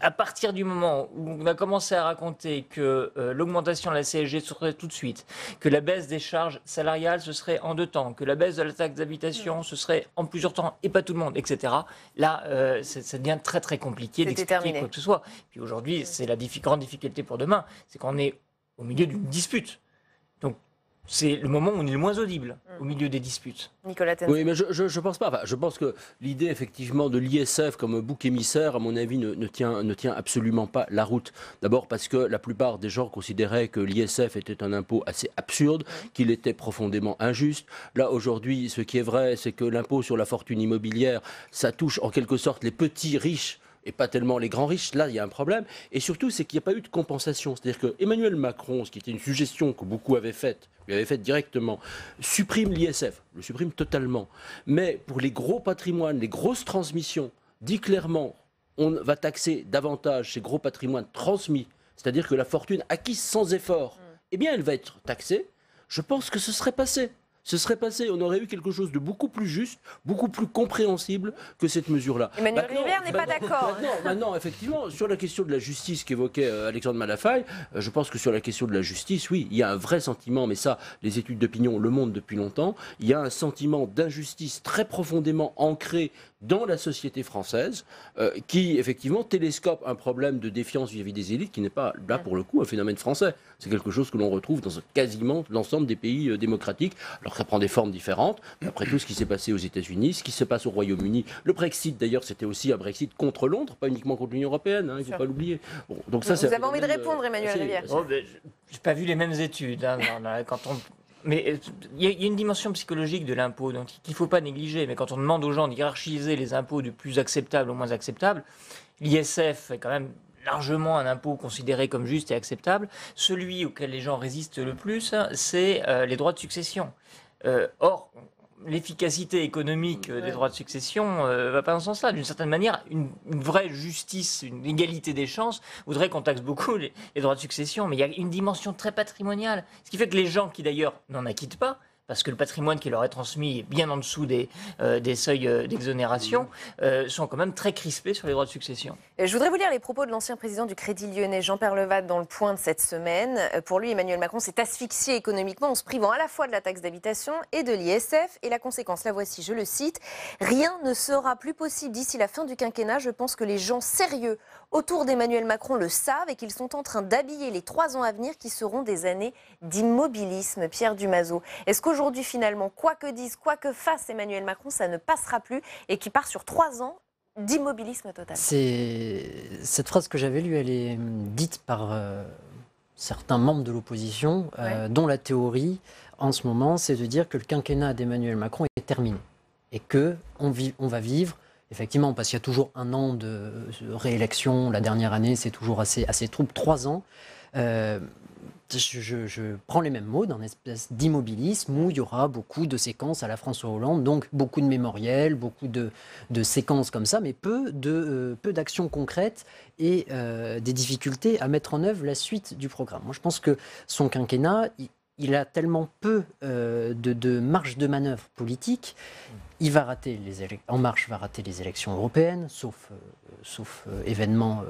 à partir du moment où on a commencé à raconter que l'augmentation de la CSG serait tout de suite, que la baisse des charges salariales ce serait en 2 temps, que la baisse de la taxe d'habitation ce serait en plusieurs temps et pas tout le monde, etc. Là, ça devient très très compliqué d'expliquer quoi que ce soit. Puis aujourd'hui, c'est la grande difficulté pour demain, c'est qu'on est au milieu d'une dispute. Donc c'est le moment où on est le moins audible, au milieu des disputes. Nicolas Tenzer. Oui, mais je ne pense pas. Je pense que l'idée, effectivement, de l'ISF comme bouc émissaire, à mon avis, ne tient absolument pas la route. D'abord parce que la plupart des gens considéraient que l'ISF était un impôt assez absurde, qu'il était profondément injuste. Là, aujourd'hui, ce qui est vrai, c'est que l'impôt sur la fortune immobilière, ça touche en quelque sorte les petits riches, et pas tellement les grands riches. Là, il y a un problème. Et surtout, c'est qu'il n'y a pas eu de compensation. C'est-à-dire que Emmanuel Macron, ce qui était une suggestion que beaucoup avaient faite, lui avait faite directement, supprime l'ISF, le supprime totalement. Mais pour les gros patrimoines, les grosses transmissions, dit clairement, on va taxer davantage ces gros patrimoines transmis, c'est-à-dire que la fortune acquise sans effort, eh bien, elle va être taxée. Je pense que ce serait passé. On aurait eu quelque chose de beaucoup plus juste, beaucoup plus compréhensible que cette mesure-là. Emmanuel Rivière n'est pas d'accord. Maintenant, effectivement, sur la question de la justice qu'évoquait Alexandre Malafaille, je pense que sur la question de la justice, oui, il y a un vrai sentiment, mais ça, les études d'opinion le montrent depuis longtemps, il y a un sentiment d'injustice très profondément ancré dans la société française, qui, effectivement, télescope un problème de défiance vis-à-vis des élites qui n'est pas, là, pour le coup, un phénomène français. C'est quelque chose que l'on retrouve dans quasiment l'ensemble des pays démocratiques. Alors ça prend des formes différentes. Après tout ce qui s'est passé aux États-Unis, ce qui se passe au Royaume-Uni, le Brexit, d'ailleurs, c'était aussi un Brexit contre Londres, pas uniquement contre l'Union européenne, il ne faut pas l'oublier. Bon, donc ça, vous avez envie de répondre, Emmanuel Rivière? Je n'ai pas vu les mêmes études. Mais il y a une dimension psychologique de l'impôt qu'il ne faut pas négliger. Mais quand on demande aux gens de hiérarchiser les impôts du plus acceptable au moins acceptable, l'ISF est quand même largement un impôt considéré comme juste et acceptable. Celui auquel les gens résistent le plus, c'est les droits de succession. Or, l'efficacité économique des droits de succession ne va pas dans ce sens-là. D'une certaine manière, une vraie justice, une égalité des chances voudrait qu'on taxe beaucoup les droits de succession. Mais il y a une dimension très patrimoniale. Ce qui fait que les gens qui, d'ailleurs, n'en acquittent pas, parce que le patrimoine qui leur est transmis est bien en dessous des seuils d'exonération, sont quand même très crispés sur les droits de succession. Je voudrais vous lire les propos de l'ancien président du Crédit Lyonnais, Jean Peyrelevade, dans Le Point de cette semaine. Pour lui, Emmanuel Macron s'est asphyxié économiquement en se privant à la fois de la taxe d'habitation et de l'ISF. Et la conséquence, la voici, je le cite, « Rien ne sera plus possible d'ici la fin du quinquennat. Je pense que les gens sérieux autour d'Emmanuel Macron le savent et qu'ils sont en train d'habiller les 3 ans à venir qui seront des années d'immobilisme. » Pierre Dumazeau, est-ce qu'aujourd'hui, finalement, quoi que dise, quoi que fasse Emmanuel Macron, ça ne passera plus et qui part sur 3 ans d'immobilisme total? Cette phrase que j'avais lue, elle est dite par certains membres de l'opposition, dont la théorie, en ce moment, c'est de dire que le quinquennat d'Emmanuel Macron est terminé et qu'on va vivre. Effectivement, parce qu'il y a toujours 1 an de réélection. La dernière année, c'est toujours assez trouble. 3 ans. Je prends les mêmes mots d'un espèce d'immobilisme où il y aura beaucoup de séquences à la François Hollande, donc beaucoup de mémoriels, beaucoup de séquences comme ça, mais peu d'actions concrètes et des difficultés à mettre en œuvre la suite du programme. Moi, je pense que son quinquennat, il a tellement peu de marge de manœuvre politique. Il va rater En Marche va rater les élections européennes, sauf événement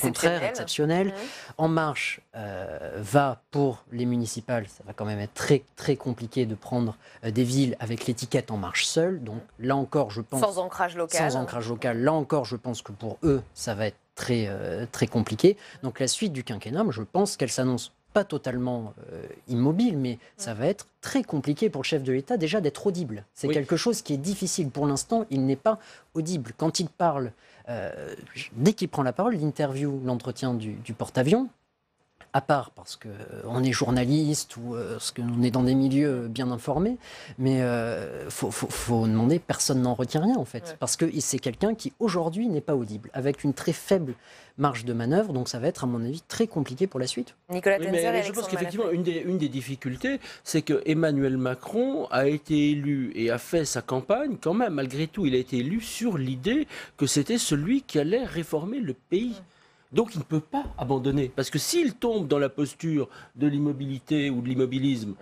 contraire, exceptionnel. En Marche va pour les municipales, ça va quand même être très, très compliqué de prendre des villes avec l'étiquette En Marche seule. Donc là encore, je pense... Sans ancrage local. Sans ancrage local. Là encore, je pense que pour eux, ça va être très, très compliqué. Donc la suite du quinquennat, je pense qu'elle s'annonce pas totalement immobile, mais ça va être très compliqué pour le chef de l'État déjà d'être audible. C'est quelque chose qui est difficile. Pour l'instant, il n'est pas audible. Quand il parle, dès qu'il prend la parole, l'interview, l'entretien du porte-avions, à part parce qu'on est journaliste ou parce qu'on est dans des milieux bien informés, mais faut demander, personne n'en retient rien en fait, parce que c'est quelqu'un qui aujourd'hui n'est pas audible, avec une très faible marge de manœuvre, donc ça va être à mon avis très compliqué pour la suite. Nicolas Tenzer et Alexandre je pense qu'effectivement, une des difficultés, c'est que Emmanuel Macron a été élu et a fait sa campagne, quand même, malgré tout, il a été élu sur l'idée que c'était celui qui allait réformer le pays. Donc il ne peut pas abandonner, parce que s'il tombe dans la posture de l'immobilité ou de l'immobilisme,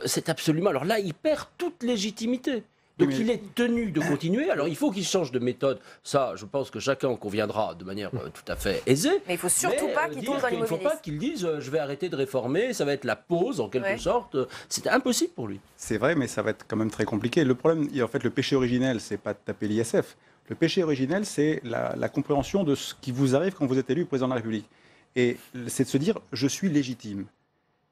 c'est absolument... Alors là, il perd toute légitimité. Donc il est tenu de continuer. Alors il faut qu'il change de méthode. Ça, je pense que chacun en conviendra de manière tout à fait aisée. Mais il ne faut surtout pas qu'il tombe dans l'immobilisme. Il ne faut pas qu'il dise je vais arrêter de réformer, ça va être la pause en quelque sorte. C'est impossible pour lui. C'est vrai, mais ça va être quand même très compliqué. Le problème, en fait, le péché originel, c'est pas de taper l'ISF. Le péché originel, c'est la compréhension de ce qui vous arrive quand vous êtes élu président de la République. Et c'est de se dire, je suis légitime.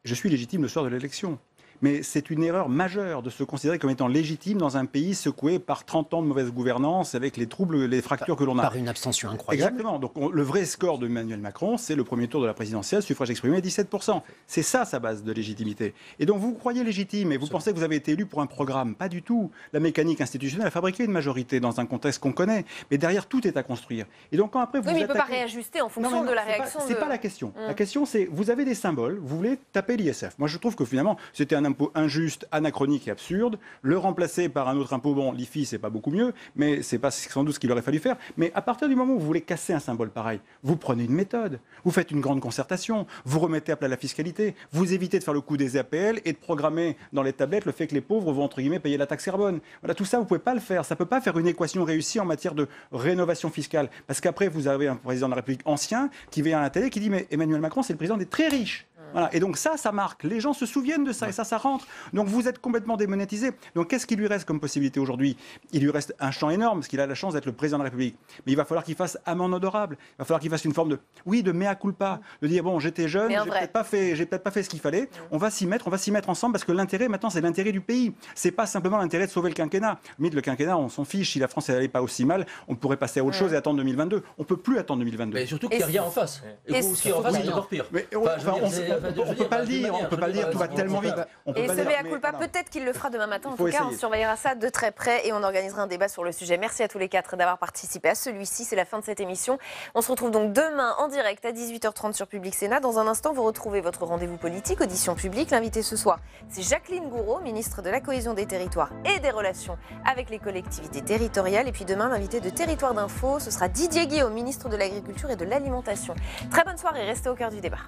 Je suis légitime le soir de l'élection. Mais c'est une erreur majeure de se considérer comme étant légitime dans un pays secoué par 30 ans de mauvaise gouvernance, avec les troubles, les fractures que l'on a. Par une abstention incroyable. Exactement. Donc le vrai score de Emmanuel Macron, c'est le premier tour de la présidentielle, suffrage exprimé, 17%. C'est ça sa base de légitimité. Et donc vous croyez légitime et vous pensez que vous avez été élu pour un programme. Pas du tout. La mécanique institutionnelle a fabriqué une majorité dans un contexte qu'on connaît. Mais derrière, tout est à construire. Et donc quand après vous mais il ne peut pas réajuster en fonction de la réaction. C'est pas la question. La question, c'est vous avez des symboles, vous voulez taper l'ISF. Moi, je trouve que finalement, c'était un impôt injuste, anachronique et absurde. Le remplacer par un autre impôt, bon, l'IFI, c'est pas beaucoup mieux, mais c'est pas sans doute ce qu'il aurait fallu faire. Mais à partir du moment où vous voulez casser un symbole pareil, vous prenez une méthode, vous faites une grande concertation, vous remettez à plat la fiscalité, vous évitez de faire le coup des APL et de programmer dans les tablettes le fait que les pauvres vont, entre guillemets, payer la taxe carbone. Voilà, tout ça, vous pouvez pas le faire. Ça peut pas faire une équation réussie en matière de rénovation fiscale. Parce qu'après, vous avez un président de la République ancien qui vient à la télé qui dit mais Emmanuel Macron, c'est le président des très riches. Voilà. Et donc ça marque. Les gens se souviennent de ça et ça rentre. Donc vous êtes complètement démonétisé. Donc qu'est-ce qui lui reste comme possibilité aujourd'hui? Il lui reste un champ énorme parce qu'il a la chance d'être le président de la République. Mais il va falloir qu'il fasse amende honorable. Il va falloir qu'il fasse une forme de mea culpa, de dire bon, j'étais jeune, j'ai peut-être pas fait ce qu'il fallait. On va s'y mettre ensemble parce que l'intérêt maintenant c'est l'intérêt du pays. C'est pas simplement l'intérêt de sauver le quinquennat. Mais le quinquennat, on s'en fiche. Si la France n'allait pas aussi mal, on pourrait passer à autre chose et attendre 2022. On peut plus attendre 2022. Mais surtout qu'il n'y a rien en face. Et ce qui est en face, c'est encore pire. On peut pas le dire, tout va tellement vite. Et ce mea culpa, peut-être qu'il le fera demain matin. En tout cas, on surveillera ça de très près et on organisera un débat sur le sujet. Merci à tous les 4 d'avoir participé à celui-ci. C'est la fin de cette émission. On se retrouve donc demain en direct à 18h30 sur Public Sénat. Dans un instant, vous retrouvez votre rendez-vous politique, audition publique. L'invité ce soir, c'est Jacqueline Gourault, ministre de la Cohésion des Territoires et des Relations avec les collectivités territoriales. Et puis demain, l'invité de Territoire d'Info, ce sera Didier Guillaume, ministre de l'Agriculture et de l'Alimentation. Très bonne soirée, restez au cœur du débat.